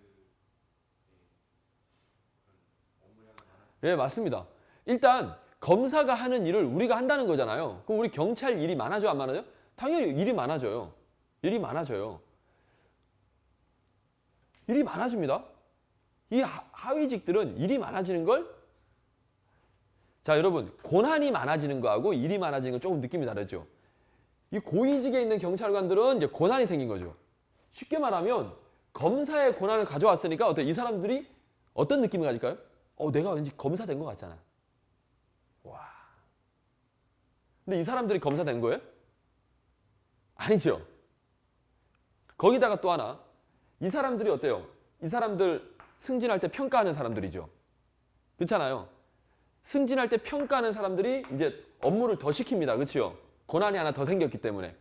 그런 업무량이 많아지고. 네, 맞습니다. 일단 검사가 하는 일을 우리가 한다는 거잖아요. 그럼 우리 경찰 일이 많아져 안 많아져? 당연히 일이 많아져요. 일이 많아져요. 일이 많아집니다. 이 하위직들은 일이 많아지는 걸 자, 여러분, 고난이 많아지는 거하고 일이 많아지는 건 조금 느낌이 다르죠. 이 고위직에 있는 경찰관들은 이제 고난이 생긴 거죠. 쉽게 말하면 검사의 고난을 가져왔으니까 이 사람들이 어떤 느낌을 가질까요? 내가 왠지 검사 된 것 같잖아. 와. 근데 이 사람들이 검사 된 거예요? 아니죠. 거기다가 또 하나, 이 사람들이 어때요? 이 사람들 승진할 때 평가하는 사람들이죠. 그렇잖아요. 승진할 때 평가하는 사람들이 이제 업무를 더 시킵니다. 그렇죠? 고난이 하나 더 생겼기 때문에.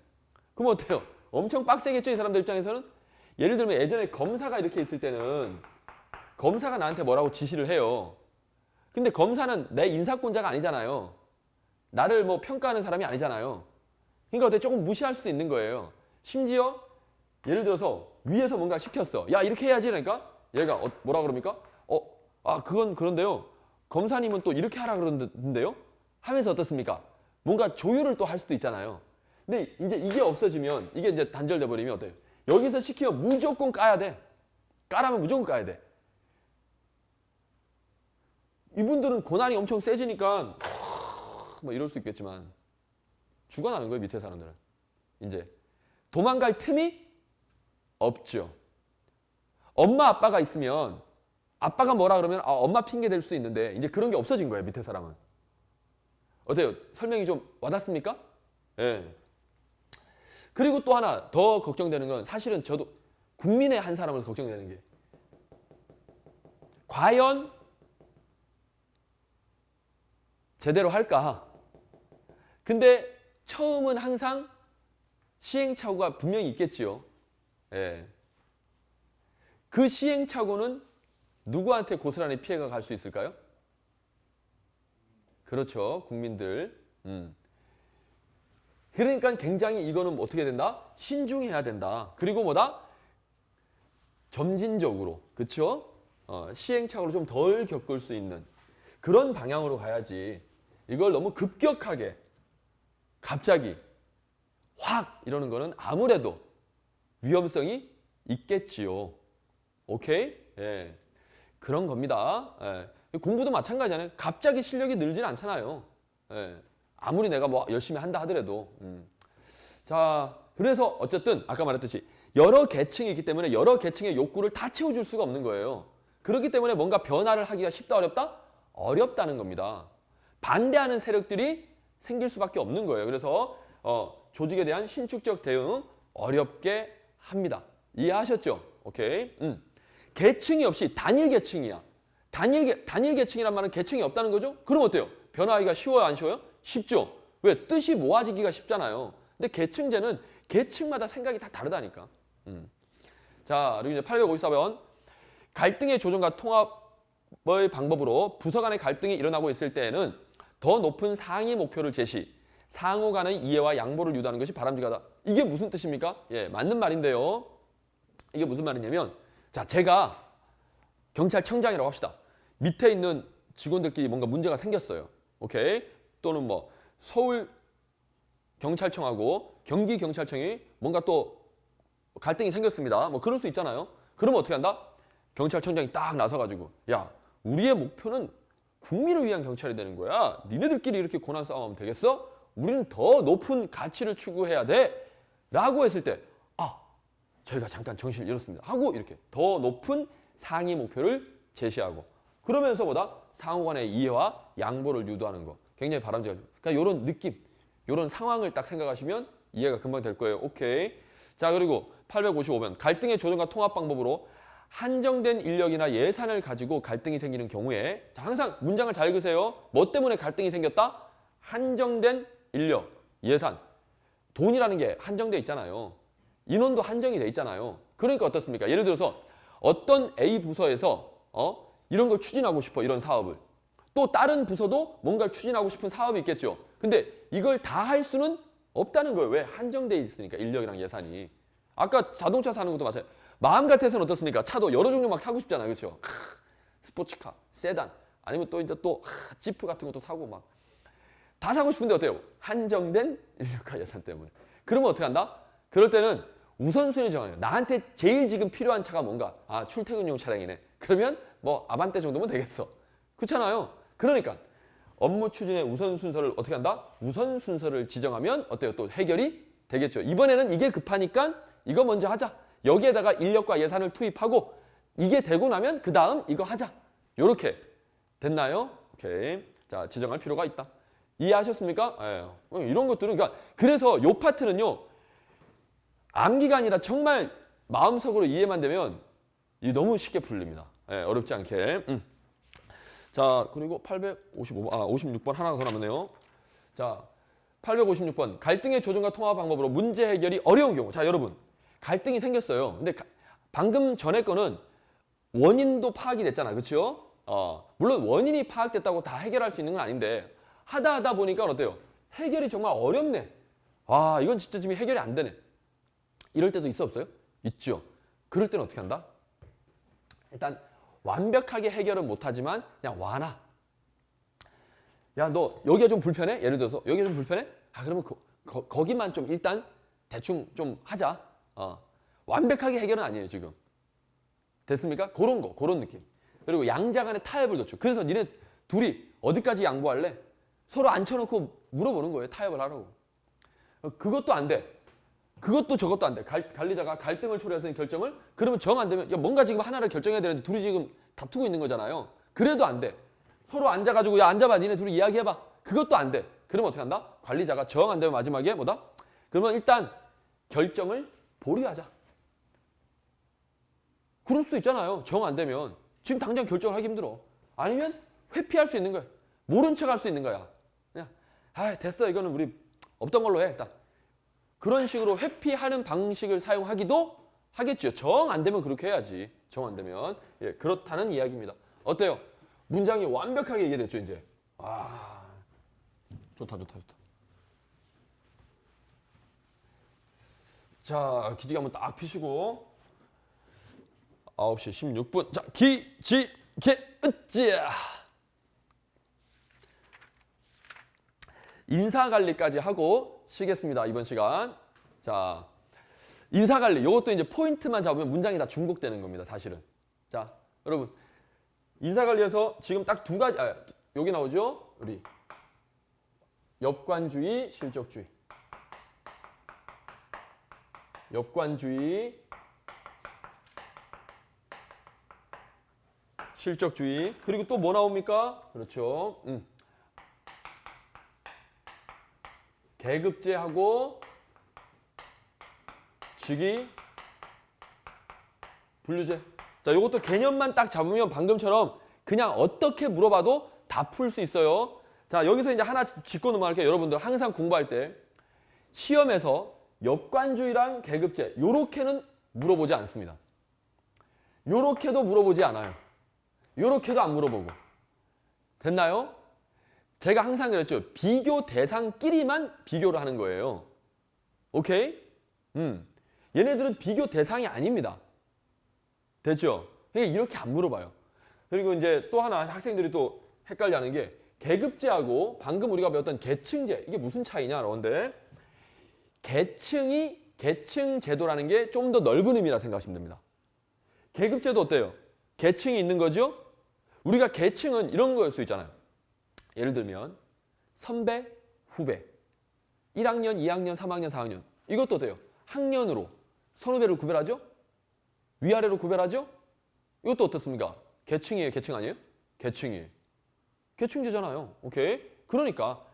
그럼 어때요? 엄청 빡세겠죠? 이 사람들 입장에서는? 예를 들면 예전에 검사가 이렇게 있을 때는 검사가 나한테 뭐라고 지시를 해요. 근데 검사는 내 인사권자가 아니잖아요. 나를 뭐 평가하는 사람이 아니잖아요. 그러니까 어때? 조금 무시할 수도 있는 거예요. 심지어 예를 들어서 위에서 뭔가 시켰어. 야, 이렇게 해야지. 그러니까 얘가 뭐라 그럽니까? 그건 그런데요. 검사님은 또 이렇게 하라 그러는데요? 하면서 어떻습니까? 뭔가 조율을 또 할 수도 있잖아요. 근데 이제 이게 없어지면, 이게 이제 단절돼 버리면 어때요? 여기서 시키면 무조건 까야 돼. 까라면 무조건 까야 돼. 이분들은 고난이 엄청 세지니까 뭐 이럴 수 있겠지만 죽어나는 거예요, 밑에 사람들은. 이제 도망갈 틈이 없죠. 엄마 아빠가 있으면 아빠가 뭐라 그러면 엄마 핑계 댈 수도 있는데 이제 그런 게 없어진 거예요, 밑에 사람은. 어때요? 설명이 좀 와닿습니까? 예. 그리고 또 하나 더 걱정되는 건 사실은 저도 국민의 한 사람으로서 걱정되는 게 과연 제대로 할까? 근데 처음은 항상 시행착오가 분명히 있겠지요. 예. 그 시행착오는 누구한테 고스란히 피해가 갈 수 있을까요? 그렇죠. 국민들. 그러니까 굉장히 이거는 어떻게 된다? 신중해야 된다. 그리고 뭐다? 점진적으로. 그렇죠? 시행착오를 좀 덜 겪을 수 있는 그런 방향으로 가야지. 이걸 너무 급격하게 갑자기 확 이러는 거는 아무래도 위험성이 있겠지요. 오케이? 예. 그런 겁니다. 예. 공부도 마찬가지잖아요. 갑자기 실력이 늘지는 않잖아요. 예. 아무리 내가 뭐 열심히 한다 하더라도. 자, 그래서 어쨌든 아까 말했듯이 여러 계층이 있기 때문에 여러 계층의 욕구를 다 채워줄 수가 없는 거예요. 그렇기 때문에 뭔가 변화를 하기가 쉽다 어렵다? 어렵다는 겁니다. 반대하는 세력들이 생길 수밖에 없는 거예요. 그래서 조직에 대한 신축적 대응 어렵게 합니다. 이해하셨죠? 오케이. 계층이 없이 단일 계층이야. 단일 계층이란 말은 계층이 없다는 거죠? 그럼 어때요? 변화하기가 쉬워요, 안 쉬워요? 쉽죠. 왜? 뜻이 모아지기가 쉽잖아요. 근데 계층제는 계층마다 생각이 다 다르다니까. 자, 그리고 이제 854번. 갈등의 조정과 통합의 방법으로 부서 간의 갈등이 일어나고 있을 때에는 더 높은 상위 목표를 제시, 상호 간의 이해와 양보를 유도하는 것이 바람직하다. 이게 무슨 뜻입니까? 예, 맞는 말인데요. 이게 무슨 말이냐면, 자, 제가 경찰청장이라고 합시다. 밑에 있는 직원들끼리 뭔가 문제가 생겼어요. 오케이? 또는 뭐 서울 경찰청하고 경기 경찰청이 뭔가 또 갈등이 생겼습니다. 뭐 그럴 수 있잖아요. 그러면 어떻게 한다? 경찰청장이 딱 나서가지고, 야, 우리의 목표는 국민을 위한 경찰이 되는 거야. 니네들끼리 이렇게 고난 싸움하면 되겠어? 우리는 더 높은 가치를 추구해야 돼. 라고 했을 때, 아, 저희가 잠깐 정신을 잃었습니다. 하고 이렇게 더 높은 상위 목표를 제시하고, 그러면서 보다 상호 간의 이해와 양보를 유도하는 거. 굉장히 바람직하죠. 그러니까 이런 느낌, 이런 상황을 딱 생각하시면 이해가 금방 될 거예요. 오케이. 자, 그리고 855번. 갈등의 조정과 통합 방법으로 한정된 인력이나 예산을 가지고 갈등이 생기는 경우에, 자, 항상 문장을 잘 읽으세요. 뭐 때문에 갈등이 생겼다? 한정된 인력, 예산. 돈이라는 게 한정돼 있잖아요. 인원도 한정이 돼 있잖아요. 그러니까 어떻습니까? 예를 들어서 어떤 A 부서에서 이런 걸 추진하고 싶어, 이런 사업을. 또 다른 부서도 뭔가를 추진하고 싶은 사업이 있겠죠. 근데 이걸 다 할 수는 없다는 거예요. 왜? 한정돼 있으니까, 인력이랑 예산이. 아까 자동차 사는 것도 마찬가지예요. 마음 같아서는 어떻습니까? 차도 여러 종류 막 사고 싶잖아요. 그렇죠? 스포츠카, 세단, 아니면 또 이제 또 지프 같은 것도 사고 막. 다 사고 싶은데 어때요? 한정된 인력과 예산 때문에. 그러면 어떻게 한다? 그럴 때는 우선순위 정하는 거예요. 나한테 제일 지금 필요한 차가 뭔가? 아, 출퇴근용 차량이네. 그러면 뭐 아반떼 정도면 되겠어. 그렇잖아요. 그러니까 업무 추진의 우선 순서를 어떻게 한다? 우선 순서를 지정하면 어때요? 또 해결이 되겠죠. 이번에는 이게 급하니까 이거 먼저 하자. 여기에다가 인력과 예산을 투입하고 이게 되고 나면 그 다음 이거 하자. 요렇게 됐나요? 오케이. 자, 지정할 필요가 있다. 이해하셨습니까? 예. 이런 것들은 그래서 요 파트는요. 암기가 아니라 정말 마음속으로 이해만 되면 이 너무 쉽게 풀립니다. 예, 어렵지 않게. 자, 그리고 56번 하나가 더 남았네요. 자, 856번. 갈등의 조정과 통합 방법으로 문제 해결이 어려운 경우. 자, 여러분. 갈등이 생겼어요. 근데 방금 전에 거는 원인도 파악이 됐잖아요. 그렇죠? 물론 원인이 파악됐다고 다 해결할 수 있는 건 아닌데 하다 보니까 어때요? 해결이 정말 어렵네. 와, 이건 진짜 지금 해결이 안 되네. 이럴 때도 있어 없어요? 있죠. 그럴 때는 어떻게 한다? 일단 완벽하게 해결은 못하지만 그냥 완화. 야, 너 여기가 좀 불편해? 예를 들어서 여기가 좀 불편해? 아, 그러면 거기만 좀 일단 대충 좀 하자. 완벽하게 해결은 아니에요 지금. 됐습니까? 그런 느낌. 그리고 양자 간의 타협을 뒀죠. 그래서 니네 둘이 어디까지 양보할래? 서로 앉혀놓고 물어보는 거예요. 타협을 하라고. 그것도 안 돼. 그것도 저것도 안 돼. 관리자가 갈등을 초래해서 결정을, 그러면 정 안 되면, 야, 뭔가 지금 하나를 결정해야 되는데 둘이 지금 다투고 있는 거잖아요. 그래도 안 돼. 서로 앉아가지고, 야, 앉아봐. 니네 둘이 이야기해봐. 그것도 안 돼. 그러면 어떻게 한다? 관리자가 정 안 되면 마지막에 뭐다? 그러면 일단 결정을 보류하자. 그럴 수 있잖아요. 정 안 되면. 지금 당장 결정을 하기 힘들어. 아니면 회피할 수 있는 거야. 모른 척 할 수 있는 거야. 그냥, 아, 됐어. 이거는 우리 없던 걸로 해. 일단. 그런 식으로 회피하는 방식을 사용하기도 하겠죠. 정 안 되면 그렇게 해야지. 정 안 되면. 예, 그렇다는 이야기입니다. 어때요? 문장이 완벽하게 이해됐죠, 이제? 아, 좋다. 자, 기지개 한번 딱 피시고. 9시 16분. 자, 으쌰. 인사관리까지 하고 쉬겠습니다. 이번 시간. 자, 인사관리. 이것도 이제 포인트만 잡으면 문장이 다 중복되는 겁니다. 사실은. 자, 여러분. 인사관리에서 지금 딱 두 가지, 여기 나오죠? 우리. 엽관주의, 실적주의. 엽관주의, 실적주의. 그리고 또 뭐 나옵니까? 그렇죠. 계급제하고 직위, 분류제. 자, 이것도 개념만 딱 잡으면 방금처럼 그냥 어떻게 물어봐도 다 풀 수 있어요. 자, 여기서 이제 하나 짚고 넘어갈게요. 여러분들 항상 공부할 때 시험에서 엽관주의랑 계급제 요렇게는 물어보지 않습니다. 요렇게도 물어보지 않아요. 요렇게도 안 물어보고. 됐나요? 제가 항상 그랬죠. 비교 대상끼리만 비교를 하는 거예요. 오케이? 얘네들은 비교 대상이 아닙니다. 됐죠? 그러니까 이렇게 안 물어봐요. 그리고 이제 또 하나 학생들이 또 헷갈려하는 게 계급제하고 방금 우리가 배웠던 계층제, 이게 무슨 차이냐? 그런데 계층 제도라는 게 좀 더 넓은 의미라 생각하시면 됩니다. 계급제도 어때요? 계층이 있는 거죠? 우리가 계층은 이런 거일 수 있잖아요. 예를 들면 선배, 후배, 1학년, 2학년, 3학년, 4학년. 이것도 어때요? 학년으로 선후배를 구별하죠? 위아래로 구별하죠? 이것도 어떻습니까? 계층이에요, 계층 아니에요? 계층이에요. 계층제잖아요. 오케이? 그러니까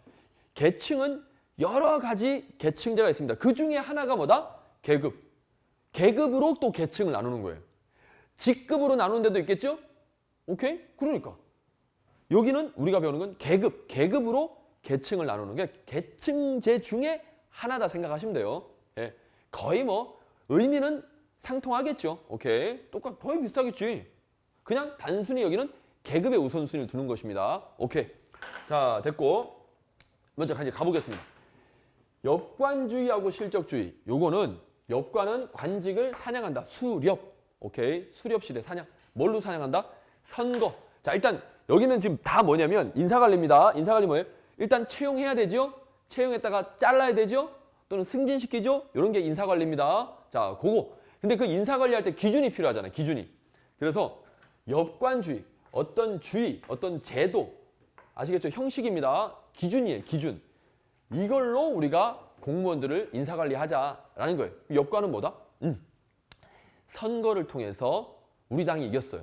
계층은 여러 가지 계층제가 있습니다. 그 중에 하나가 뭐다? 계급. 계급으로 또 계층을 나누는 거예요. 직급으로 나누는 데도 있겠죠? 오케이? 그러니까 여기는 우리가 배우는 건 계급으로 계층을 나누는 게 계층제 중에 하나다 생각하시면 돼요. 예. 거의 뭐 의미는 상통하겠죠. 오케이? 거의 비슷하겠지. 그냥 단순히 여기는 계급의 우선순위를 두는 것입니다. 오케이. 자, 됐고. 먼저 이제 가보겠습니다. 엽관주의하고 실적주의. 요거는 엽관은 관직을 사냥한다. 수렵. 오케이. 수렵시대 사냥. 뭘로 사냥한다? 선거. 자, 일단 여기는 지금 다 뭐냐면 인사관리입니다. 인사관리 뭐예요? 일단 채용해야 되죠. 채용했다가 잘라야 되죠. 또는 승진시키죠. 이런 게 인사관리입니다. 자, 그거. 근데 그 인사관리할 때 기준이 필요하잖아요. 기준이. 그래서 엽관주의, 어떤 주의, 어떤 제도, 아시겠죠? 형식입니다. 기준이에요. 기준. 이걸로 우리가 공무원들을 인사관리하자라는 거예요. 엽관은 뭐다? 선거를 통해서 우리 당이 이겼어요.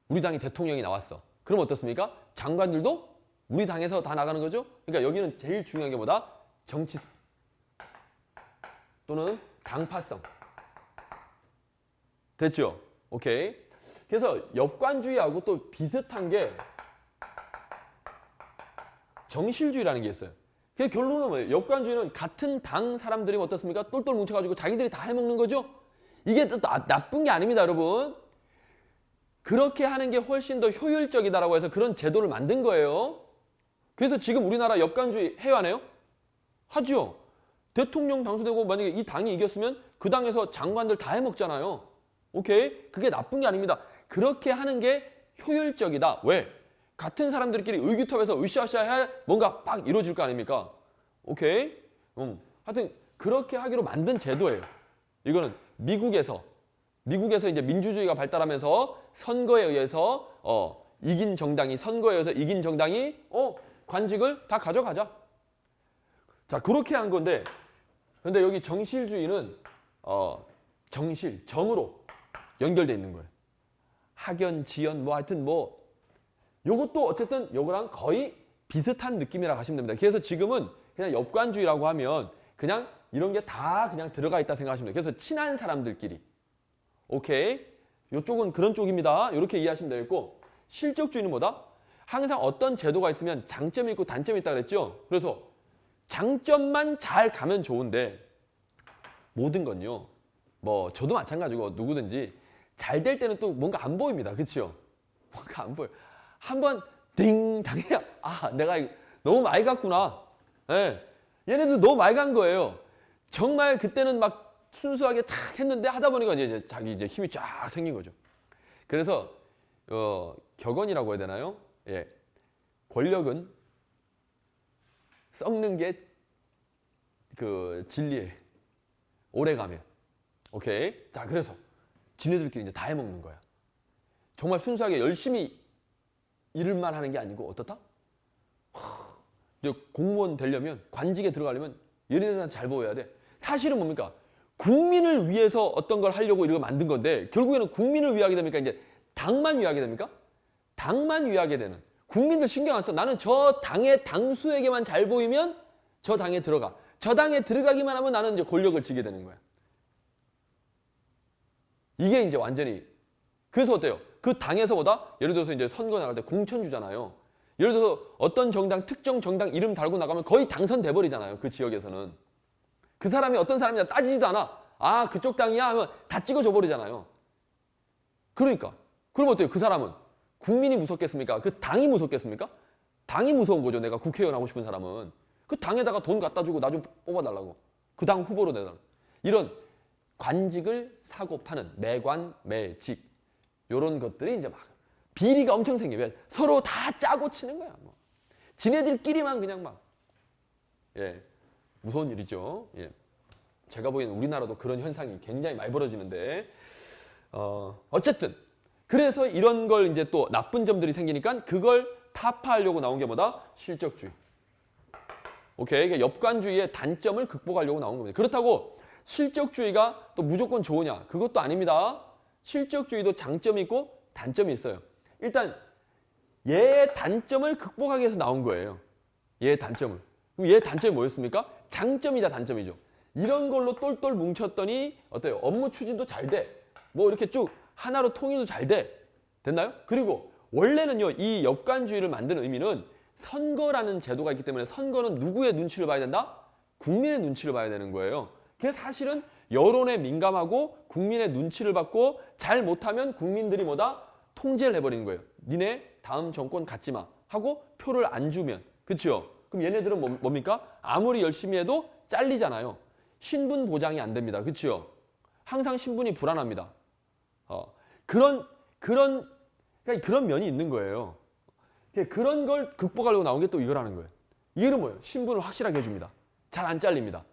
우리 당이 대통령이 나왔어. 그럼 어떻습니까? 장관들도 우리 당에서 다 나가는 거죠? 그러니까 여기는 제일 중요한 게 뭐다? 정치성 또는 당파성. 됐죠? 오케이. 그래서 엽관주의하고 또 비슷한 게 정실주의라는 게 있어요. 그 결론은 뭐예요? 엽관주의는 같은 당 사람들이 어떻습니까? 똘똘 뭉쳐가지고 자기들이 다 해먹는 거죠? 이게 또 나쁜 게 아닙니다, 여러분. 그렇게 하는 게 훨씬 더 효율적이다라고 해서 그런 제도를 만든 거예요. 그래서 지금 우리나라 엽관주의 해요, 안 해요? 하죠. 대통령 당선되고 만약에 이 당이 이겼으면 그 당에서 장관들 다 해먹잖아요. 오케이? 그게 나쁜 게 아닙니다. 그렇게 하는 게 효율적이다. 왜? 같은 사람들끼리 의기투합해서 으쌰으쌰 해야 뭔가 빡 이루어질 거 아닙니까? 오케이? 하여튼 그렇게 하기로 만든 제도예요. 이거는 미국에서 이제 민주주의가 발달하면서 선거에 의해서 이긴 정당이 관직을 다 가져가자. 자, 그렇게 한 건데, 근데 여기 정실주의는 정으로 연결돼 있는 거예요. 학연, 지연, 뭐 하여튼 뭐 요것도 어쨌든 요거랑 거의 비슷한 느낌이라 하시면 됩니다. 그래서 지금은 그냥 엽관주의라고 하면 그냥 이런 게 다 그냥 들어가 있다 생각하시면 돼요. 그래서 친한 사람들끼리. 오케이. 요쪽은 그런 쪽입니다. 이렇게 이해하시면 되겠고, 실적주의는 뭐다? 항상 어떤 제도가 있으면 장점이 있고 단점이 있다 그랬죠? 그래서 장점만 잘 가면 좋은데 모든 건요. 뭐 저도 마찬가지고 누구든지 잘 될 때는 또 뭔가 안 보입니다. 그렇죠? 뭔가 안 보여. 한번 딩 당해야 내가 너무 많이 갔구나. 예. 얘네들 너무 많이 간 거예요. 정말 그때는 막 순수하게 탁 했는데 하다 보니까 이제 자기 힘이 쫙 생긴 거죠. 그래서 격언이라고 해야 되나요? 예. 권력은 썩는 게 그 진리에 오래 가면. 오케이. 자, 그래서 지네들끼리 이제 다 해먹는 거야. 정말 순수하게 열심히 일만 하는 게 아니고 어떻다? 이제 공무원 되려면, 관직에 들어가려면 얘네들한테 잘 보여야 돼. 사실은 뭡니까? 국민을 위해서 어떤 걸 하려고 이걸 만든 건데 결국에는 국민을 위하게 됩니까? 이제 당만 위하게 됩니까? 당만 위하게 되는. 국민들 신경 안 써. 나는 저 당의 당수에게만 잘 보이면 저 당에 들어가. 저 당에 들어가기만 하면 나는 이제 권력을 쥐게 되는 거야. 이게 이제 완전히. 그래서 어때요? 그 당에서 보다 예를 들어서 이제 선거 나갈 때 공천 주잖아요. 예를 들어서 어떤 정당, 특정 정당 이름 달고 나가면 거의 당선돼 버리잖아요. 그 지역에서는. 그 사람이 어떤 사람이냐 따지지도 않아. 그쪽 당이야 하면 다 찍어줘 버리잖아요. 그러니까. 그럼 어때요? 그 사람은 국민이 무섭겠습니까? 그 당이 무섭겠습니까? 당이 무서운 거죠. 내가 국회의원 하고 싶은 사람은. 그 당에다가 돈 갖다 주고 나 좀 뽑아달라고. 그 당 후보로 내달라고. 이런 관직을 사고 파는 매관, 매직 이런 것들이 이제 막 비리가 엄청 생겨요. 왜? 서로 다 짜고 치는 거야. 뭐. 지네들끼리만 그냥 막 예, 무서운 일이죠. 예. 제가 보기에는 우리나라도 그런 현상이 굉장히 많이 벌어지는데 어쨌든 그래서 이런 걸 이제 또 나쁜 점들이 생기니까 그걸 타파하려고 나온 게 뭐다? 실적주의. 오케이. 그러니까 역관주의의 단점을 극복하려고 나온 겁니다. 그렇다고 실적주의가 또 무조건 좋으냐? 그것도 아닙니다. 실적주의도 장점이 있고 단점이 있어요. 일단 얘의 단점을 극복하기 위해서 나온 거예요. 얘의 단점을. 그럼 얘의 단점이 뭐였습니까? 장점이자 단점이죠. 이런 걸로 똘똘 뭉쳤더니 어때요? 업무 추진도 잘 돼. 뭐 이렇게 쭉 하나로 통일도 잘 돼. 됐나요? 그리고 원래는요. 이 역관주의를 만든 의미는 선거라는 제도가 있기 때문에 선거는 누구의 눈치를 봐야 된다? 국민의 눈치를 봐야 되는 거예요. 그래서 사실은 여론에 민감하고 국민의 눈치를 받고 잘 못하면 국민들이 뭐다? 통제를 해버리는 거예요. 니네 다음 정권 갖지 마 하고 표를 안 주면. 그렇죠? 그럼 얘네들은 뭡니까? 아무리 열심히 해도 잘리잖아요. 신분 보장이 안 됩니다. 그렇죠? 항상 신분이 불안합니다. 그러니까 그런 면이 있는 거예요. 그런 걸 극복하려고 나온 게 또 이거라는 거예요. 이거는 뭐예요? 신분을 확실하게 해줍니다. 잘 안 잘립니다.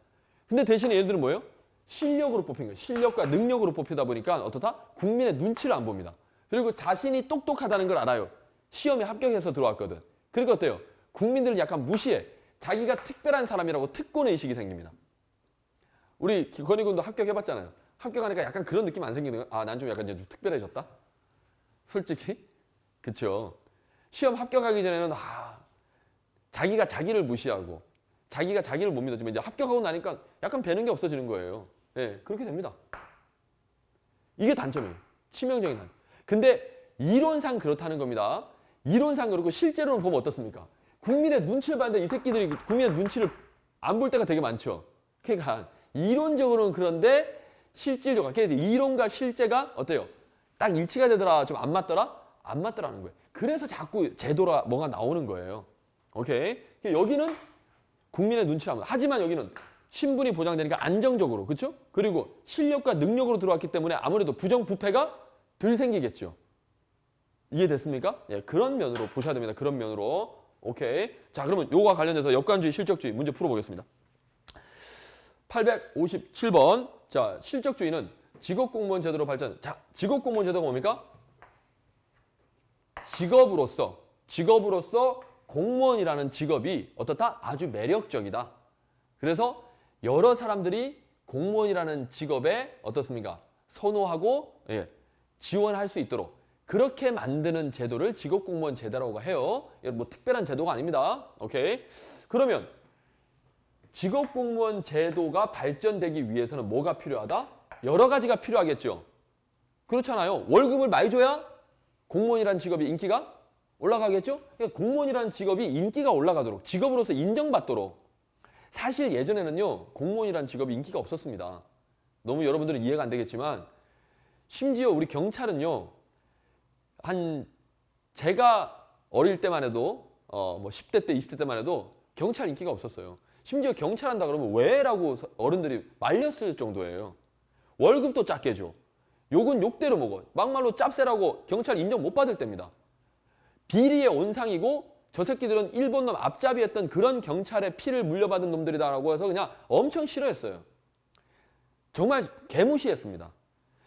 근데 대신에 얘들은 뭐예요? 실력으로 뽑힌 거예요. 실력과 능력으로 뽑히다 보니까 어떻다? 국민의 눈치를 안 봅니다. 그리고 자신이 똑똑하다는 걸 알아요. 시험에 합격해서 들어왔거든. 그러니까 어때요? 국민들을 약간 무시해. 자기가 특별한 사람이라고 특권 의식이 생깁니다. 우리 건희군도 합격해봤잖아요. 합격하니까 약간 그런 느낌 안 생기는 거예요? 아, 난 좀 약간 좀 특별해졌다? 솔직히? 그쵸? 시험 합격하기 전에는 자기가 자기를 무시하고 자기가 자기를 못 믿었지만 이제 합격하고 나니까 약간 배는 게 없어지는 거예요. 예, 그렇게 됩니다. 이게 단점이에요. 치명적인 단점. 근데 이론상 그렇다는 겁니다. 이론상 그렇고 실제로는 보면 어떻습니까? 국민의 눈치를 봤는데 이 새끼들이 국민의 눈치를 안 볼 때가 되게 많죠. 그러니까 이론적으로는 그런데 실질적으로 이론과 실제가 어때요? 딱 일치가 되더라. 좀 안 맞더라? 안 맞더라는 거예요. 그래서 자꾸 제도라 뭐가 나오는 거예요. 오케이? 여기는 국민의 눈치를 합니다. 하지만 여기는 신분이 보장되니까 안정적으로, 그렇죠? 그리고 실력과 능력으로 들어왔기 때문에 아무래도 부정부패가 덜 생기겠죠. 이해됐습니까? 예, 그런 면으로 보셔야 됩니다. 그런 면으로. 오케이. 자, 그러면 요거와 관련해서 역관주의, 실적주의 문제 풀어보겠습니다. 857번. 자, 실적주의는 직업공무원 제도로 발전. 자, 직업공무원 제도가 뭡니까? 직업으로서 공무원이라는 직업이 어떻다? 아주 매력적이다. 그래서 여러 사람들이 공무원이라는 직업에 어떻습니까? 선호하고 지원할 수 있도록 그렇게 만드는 제도를 직업공무원 제도라고 해요. 뭐 특별한 제도가 아닙니다. 오케이. 그러면 직업공무원 제도가 발전되기 위해서는 뭐가 필요하다? 여러 가지가 필요하겠죠. 그렇잖아요. 월급을 많이 줘야 공무원이라는 직업이 인기가 올라가겠죠? 그러니까 공무원이라는 직업이 인기가 올라가도록, 직업으로서 인정받도록. 사실 예전에는요, 공무원이라는 직업이 인기가 없었습니다. 너무 여러분들은 이해가 안 되겠지만, 심지어 우리 경찰은요, 제가 어릴 때만 해도, 뭐 10대 때, 20대 때만 해도 경찰 인기가 없었어요. 심지어 경찰한다 그러면 왜? 라고 어른들이 말렸을 정도예요. 월급도 작게 줘. 욕은 욕대로 먹어. 막말로 짭새라고 경찰 인정 못 받을 때입니다. 비리의 온상이고 저 새끼들은 일본 놈 앞잡이했던 그런 경찰의 피를 물려받은 놈들이다라고 해서 그냥 엄청 싫어했어요. 정말 개무시했습니다.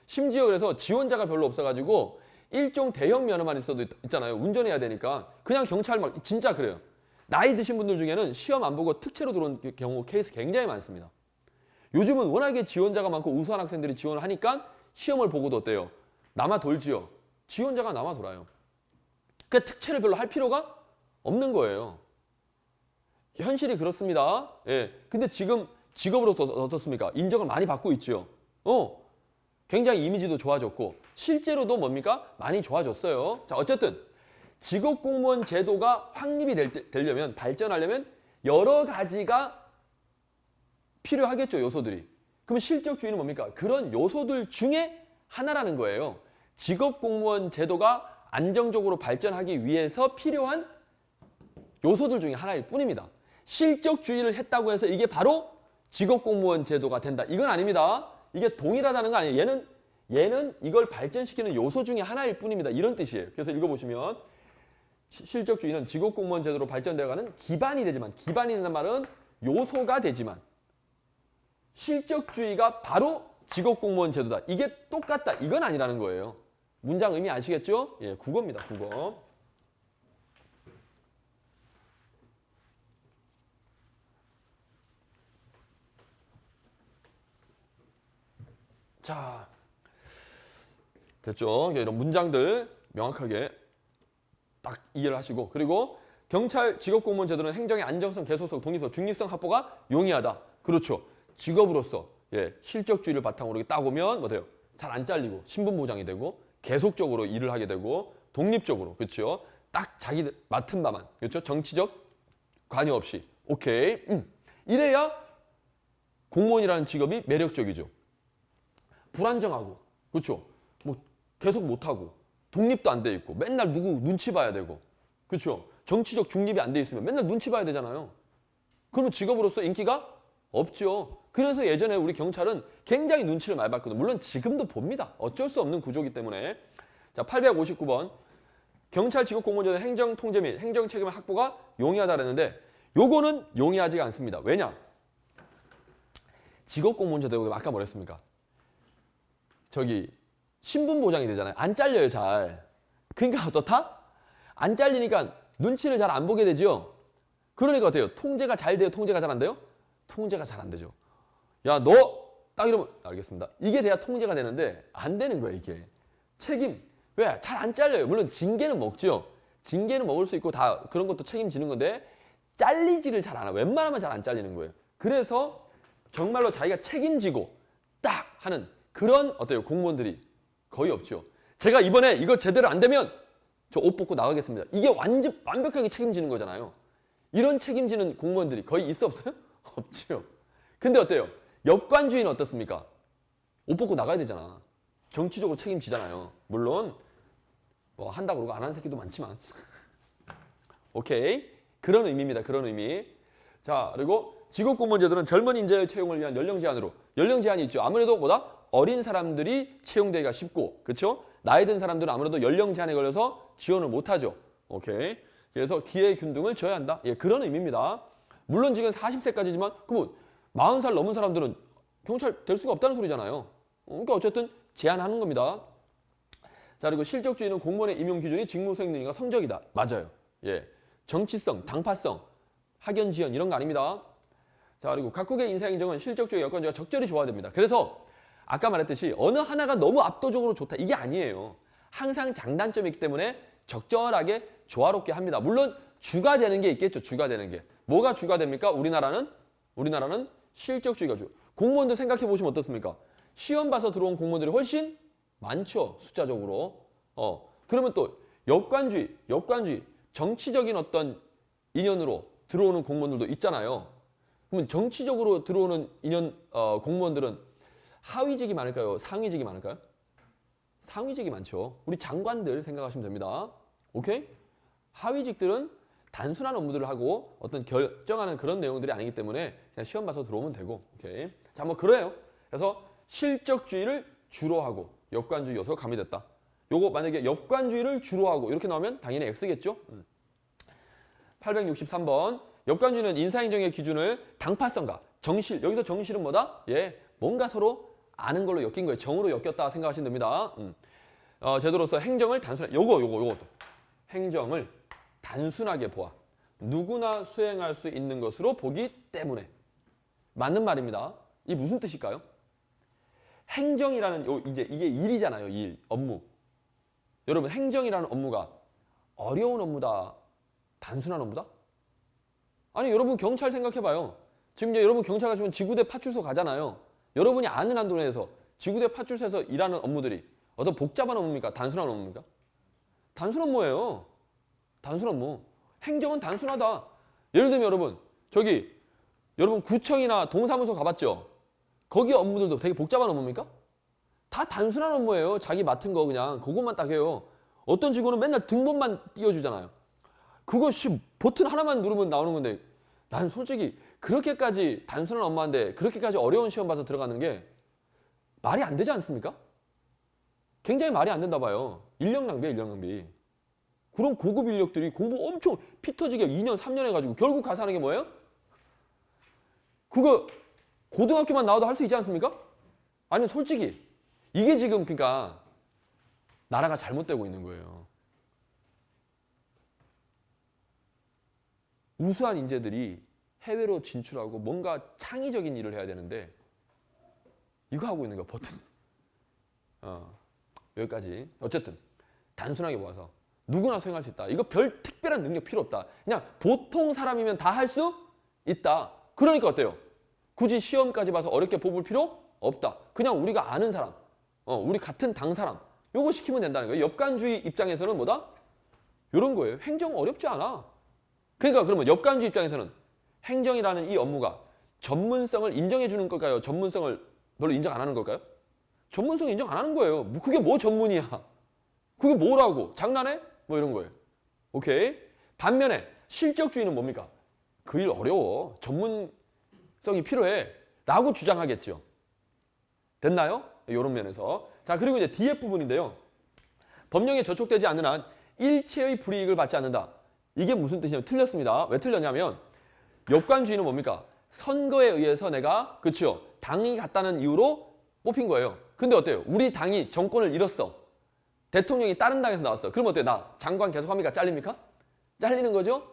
심지어 그래서 지원자가 별로 없어가지고 일종 대형 면허만 있어도 있잖아요. 운전해야 되니까 그냥 경찰 막 진짜 그래요. 나이 드신 분들 중에는 시험 안 보고 특채로 들어온 경우 케이스 굉장히 많습니다. 요즘은 워낙에 지원자가 많고 우수한 학생들이 지원을 하니까 시험을 보고도 어때요? 남아 돌지요. 지원자가 남아 돌아요. 그러니까 특채를 별로 할 필요가 없는 거예요. 현실이 그렇습니다. 예. 근데 지금 직업으로서 어떻습니까? 인정을 많이 받고 있죠. 굉장히 이미지도 좋아졌고 실제로도 뭡니까? 많이 좋아졌어요. 자, 어쨌든 직업공무원 제도가 확립이 되려면 발전하려면 여러 가지가 필요하겠죠. 요소들이. 그럼 실적주의는 뭡니까? 그런 요소들 중에 하나라는 거예요. 직업공무원 제도가 안정적으로 발전하기 위해서 필요한 요소들 중에 하나일 뿐입니다. 실적주의를 했다고 해서 이게 바로 직업공무원 제도가 된다. 이건 아닙니다. 이게 동일하다는 거 아니에요. 얘는 이걸 발전시키는 요소 중에 하나일 뿐입니다. 이런 뜻이에요. 그래서 읽어보시면 실적주의는 직업공무원 제도로 발전되어가는 기반이 되지만, 기반이 된다는 말은 요소가 되지만, 실적주의가 바로 직업공무원 제도다. 이게 똑같다. 이건 아니라는 거예요. 문장 의미 아시겠죠? 예, 국어입니다. 국어. 자, 됐죠? 이런 문장들 명확하게 딱 이해를 하시고, 그리고 경찰 직업공무원 제도는 행정의 안정성, 계속성, 독립성, 중립성 확보가 용이하다. 그렇죠. 직업으로서 실적주의를 바탕으로 딱 오면 뭐 돼요? 잘 안 잘리고 신분 보장이 되고 계속적으로 일을 하게 되고 독립적으로, 그렇죠? 딱 자기 맡은 바만, 그렇죠? 정치적 관여 없이. 오케이. 이래야 공무원이라는 직업이 매력적이죠. 불안정하고, 그렇죠? 뭐 계속 못하고 독립도 안 돼 있고 맨날 누구 눈치 봐야 되고, 그렇죠? 정치적 중립이 안 돼 있으면 맨날 눈치 봐야 되잖아요. 그러면 직업으로서 인기가 없죠. 그래서 예전에 우리 경찰은 굉장히 눈치를 많이 봤거든요. 물론 지금도 봅니다. 어쩔 수 없는 구조이기 때문에. 자, 859번. 경찰 직업공무원제도는 행정 통제 및 행정 책임의 확보가 용이하다 그랬는데 요거는 용이하지가 않습니다. 왜냐? 직업공무원제도가 아까 뭐랬습니까? 저기 신분 보장이 되잖아요. 안 잘려요, 잘. 그러니까 어떻다? 안 잘리니까 눈치를 잘 안 보게 되죠. 그러니까 어때요? 통제가 잘 돼요? 통제가 잘 안 돼요? 통제가 잘 안 되죠. 야, 너 딱 이러면 알겠습니다. 이게 돼야 통제가 되는데 안 되는 거예요, 이게. 책임. 왜? 잘 안 잘려요. 물론 징계는 먹죠. 징계는 먹을 수 있고 다 그런 것도 책임지는 건데 잘리지를 잘 안 해요. 웬만하면 잘 안 잘리는 거예요. 그래서 정말로 자기가 책임지고 딱 하는 그런 어때요? 공무원들이 거의 없죠. 제가 이번에 이거 제대로 안 되면 저 옷 벗고 나가겠습니다. 이게 완벽하게 책임지는 거잖아요. 이런 책임지는 공무원들이 거의 있어 없어요? 없죠. 근데 어때요? 역관주의는 어떻습니까? 옷 벗고 나가야 되잖아. 정치적으로 책임지잖아요. 물론 뭐 한다고 그러고 안 하는 새끼도 많지만. 오케이. 그런 의미입니다. 그런 의미. 자, 그리고 직업공무원제도는 젊은 인재의 채용을 위한 연령 제한으로. 연령 제한이 있죠. 아무래도 뭐다? 어린 사람들이 채용되기가 쉽고, 그렇죠? 나이 든 사람들은 아무래도 연령 제한에 걸려서 지원을 못하죠. 오케이. 그래서 기회 균등을 줘야 한다. 예, 그런 의미입니다. 물론 지금 40세까지지만 그러면 40살 넘은 사람들은 경찰 될 수가 없다는 소리잖아요. 그러니까 어쨌든 제한하는 겁니다. 자, 그리고 실적주의는 공무원의 임용 기준이 직무 수행 능력과 성적이다. 맞아요. 예, 정치성, 당파성, 학연 지연 이런 거 아닙니다. 자, 그리고 각국의 인사행정은 실적주의 여건주의가 적절히 조화됩니다. 그래서 아까 말했듯이 어느 하나가 너무 압도적으로 좋다 이게 아니에요. 항상 장단점이 있기 때문에 적절하게 조화롭게 합니다. 물론 주가 되는 게 있겠죠. 주가 되는 게. 뭐가 주가 됩니까? 우리나라는 실적주의가 주. 공무원들 생각해 보시면 어떻습니까? 시험 봐서 들어온 공무원들이 훨씬 많죠. 숫자적으로. 그러면 또 역관주의, 정치적인 어떤 인연으로 들어오는 공무원들도 있잖아요. 그러면 정치적으로 들어오는 공무원들은 하위직이 많을까요? 상위직이 많을까요? 상위직이 많죠. 우리 장관들 생각하시면 됩니다. 오케이? 하위직들은 단순한 업무들을 하고 어떤 결정하는 그런 내용들이 아니기 때문에 그냥 시험 봐서 들어오면 되고. 오케이? 자, 뭐 그래요. 그래서 실적주의를 주로 하고 역관주의 요소가 가미됐다. 요거 만약에 역관주의를 주로 하고 이렇게 나오면 당연히 X겠죠? 863번. 역관주의는 인사행정의 기준을 당파성과 정실. 여기서 정실은 뭐다? 예, 뭔가 서로 아는 걸로 엮인 거예요. 정으로 엮였다 생각하시면 됩니다. 제도로서 행정을 단순하게 요것도 행정을 단순하게 보아 누구나 수행할 수 있는 것으로 보기 때문에 맞는 말입니다. 이 무슨 뜻일까요? 행정이라는 이제 이게 일이잖아요. 일, 업무. 여러분 행정이라는 업무가 어려운 업무다, 단순한 업무다? 아니 여러분 경찰 생각해봐요. 지금 이제 여러분 경찰 가시면 지구대 파출소 가잖아요. 여러분이 아는 한도 내에서 지구대 파출소에서 일하는 업무들이 어떤 복잡한 업무입니까? 단순한 업무입니까? 단순한 업무예요. 단순한 업무. 행정은 단순하다. 예를 들면 여러분 여러분 구청이나 동사무소 가봤죠? 거기 업무들도 되게 복잡한 업무입니까? 다 단순한 업무예요. 자기 맡은 거 그냥 그것만 딱 해요. 어떤 직원은 맨날 등본만 띄워주잖아요. 그것이 버튼 하나만 누르면 나오는 건데 난 솔직히 그렇게까지 단순한 업무인데 그렇게까지 어려운 시험 봐서 들어가는 게 말이 안 되지 않습니까? 굉장히 말이 안 된다 봐요. 인력 낭비야, 인력 낭비. 그런 고급 인력들이 공부 엄청 피 터지게 2년, 3년 해가지고 결국 가서 하는 게 뭐예요? 그거 고등학교만 나와도 할 수 있지 않습니까? 아니 솔직히 이게 지금 그러니까 나라가 잘못되고 있는 거예요. 우수한 인재들이 해외로 진출하고 뭔가 창의적인 일을 해야 되는데 이거 하고 있는 거 버튼. 여기까지. 어쨌든 단순하게 모아서 누구나 수행할 수 있다. 이거 별 특별한 능력 필요 없다. 그냥 보통 사람이면 다 할 수 있다. 그러니까 어때요? 굳이 시험까지 봐서 어렵게 뽑을 필요 없다. 그냥 우리가 아는 사람, 우리 같은 당 사람 요거 시키면 된다는 거예요. 역관주의 입장에서는 뭐다? 이런 거예요. 행정 어렵지 않아. 그러니까 그러면 역관주의 입장에서는 행정이라는 이 업무가 전문성을 인정해 주는 걸까요? 전문성을 별로 인정 안 하는 걸까요? 전문성 인정 안 하는 거예요. 그게 뭐 전문이야? 그게 뭐라고? 장난해? 뭐 이런 거예요. 오케이? 반면에 실적주의는 뭡니까? 그 일 어려워. 전문성이 필요해. 라고 주장하겠죠. 됐나요? 이런 면에서. 자, 그리고 이제 뒤에 부분인데요. 법령에 저촉되지 않는 한 일체의 불이익을 받지 않는다. 이게 무슨 뜻이냐면 틀렸습니다. 왜 틀렸냐면 역관주의는 뭡니까? 선거에 의해서 내가 그렇죠. 당이 같다는 이유로 뽑힌 거예요. 근데 어때요? 우리 당이 정권을 잃었어. 대통령이 다른 당에서 나왔어. 그럼 어때요? 나 장관 계속합니까? 잘립니까? 잘리는 거죠?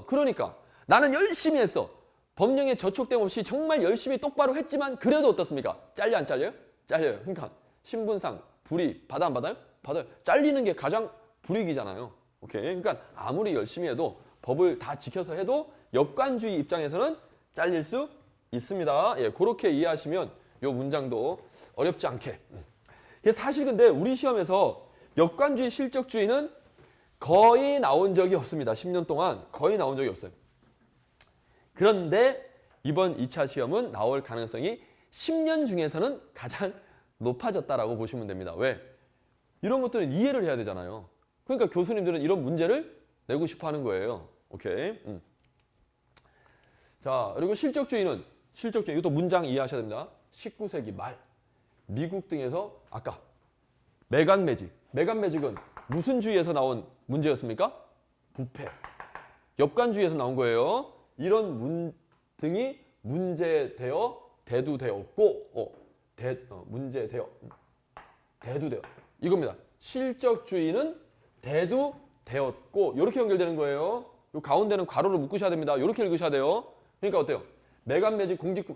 그러니까 나는 열심히 했어. 법령에 저촉됨 없이 정말 열심히 똑바로 했지만 그래도 어떻습니까? 잘려 안 잘려요? 잘려요. 그러니까 신분상 불이익 받아 안 받아요? 받아요. 잘리는 게 가장 불이익이잖아요. 오케이. 그러니까 아무리 열심히 해도 법을 다 지켜서 해도 역관주의 입장에서는 잘릴 수 있습니다. 예, 그렇게 이해하시면 이 문장도 어렵지 않게. 사실 근데 우리 시험에서 역관주의, 실적주의는 거의 나온 적이 없습니다. 10년 동안 거의 나온 적이 없어요. 그런데 이번 2차 시험은 나올 가능성이 10년 중에서는 가장 높아졌다라고 보시면 됩니다. 왜? 이런 것들은 이해를 해야 되잖아요. 그러니까 교수님들은 이런 문제를 내고 싶어 하는 거예요. 오케이. 자, 그리고 실적주의 이것도 문장 이해하셔야 됩니다. 19세기 말 미국 등에서 아까 매간 매직은 무슨 주의에서 나온 문제였습니까? 부패. 역관주의에서 나온 거예요. 이런 등이 문제되어 대두되었고 문제되어 대두되어 이겁니다. 실적주의는 대두되었고 이렇게 연결되는 거예요. 요 가운데는 괄호를 묶으셔야 됩니다. 이렇게 읽으셔야 돼요. 그러니까 어때요? 매간 매직 공직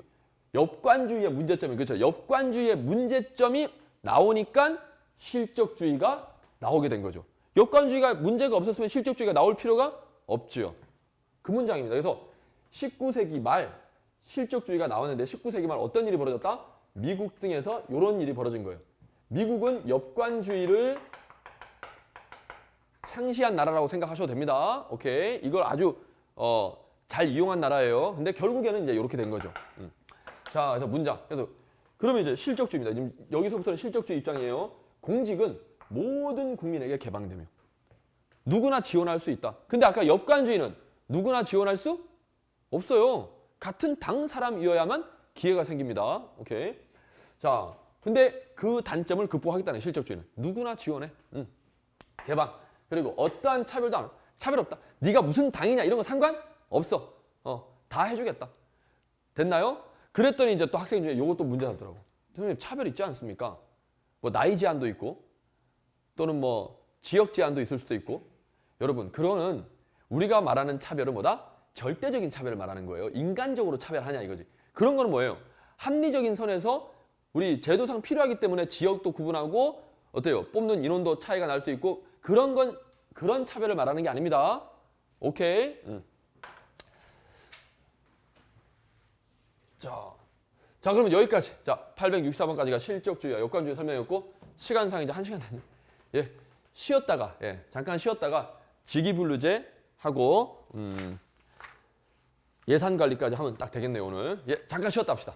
역관주의의 문제점이 그렇죠. 역관주의의 문제점이 나오니까 실적주의가 나오게 된 거죠. 역관주의가 문제가 없었으면 실적주의가 나올 필요가 없지요. 그 문장입니다. 그래서 19세기 말 실적주의가 나왔는데 19세기 말 어떤 일이 벌어졌다? 미국 등에서 이런 일이 벌어진 거예요. 미국은 역관주의를 창시한 나라라고 생각하셔도 됩니다. 오케이. 이걸 아주 잘 이용한 나라예요. 근데 결국에는 이제 이렇게 된 거죠. 자, 그래서 문장. 그래서 그러면 이제 실적주의입니다. 지금 여기서부터는 실적주의 입장이에요. 공직은 모든 국민에게 개방되며 누구나 지원할 수 있다. 근데 아까 역관주의는 누구나 지원할 수 없어요. 같은 당 사람이어야만 기회가 생깁니다. 오케이. 자, 근데 그 단점을 극복하겠다는 실적주의는 누구나 지원해. 개방. 그리고 어떠한 차별도 안 차별 없다. 네가 무슨 당이냐 이런 거 상관없어. 다 해주겠다. 됐나요? 그랬더니 이제 또 학생 중에 이것도 문제 잡더라고. 선생님 차별 있지 않습니까? 뭐 나이 제한도 있고 또는 뭐 지역 제한도 있을 수도 있고 여러분 그거는 우리가 말하는 차별은 뭐다? 절대적인 차별을 말하는 거예요. 인간적으로 차별하냐 이거지. 그런 거는 뭐예요? 합리적인 선에서 우리 제도상 필요하기 때문에 지역도 구분하고 어때요? 뽑는 인원도 차이가 날 수 있고 그런 차별을 말하는 게 아닙니다. 오케이. 자, 그러면 여기까지. 자, 864번까지가 실적주의와 역관주의 설명이었고 시간상 이제 1시간 됐네. 예, 쉬었다가 잠깐 쉬었다가 직위분류제 하고 예산관리까지 하면 딱 되겠네요 오늘. 예, 잠깐 쉬었다 합시다.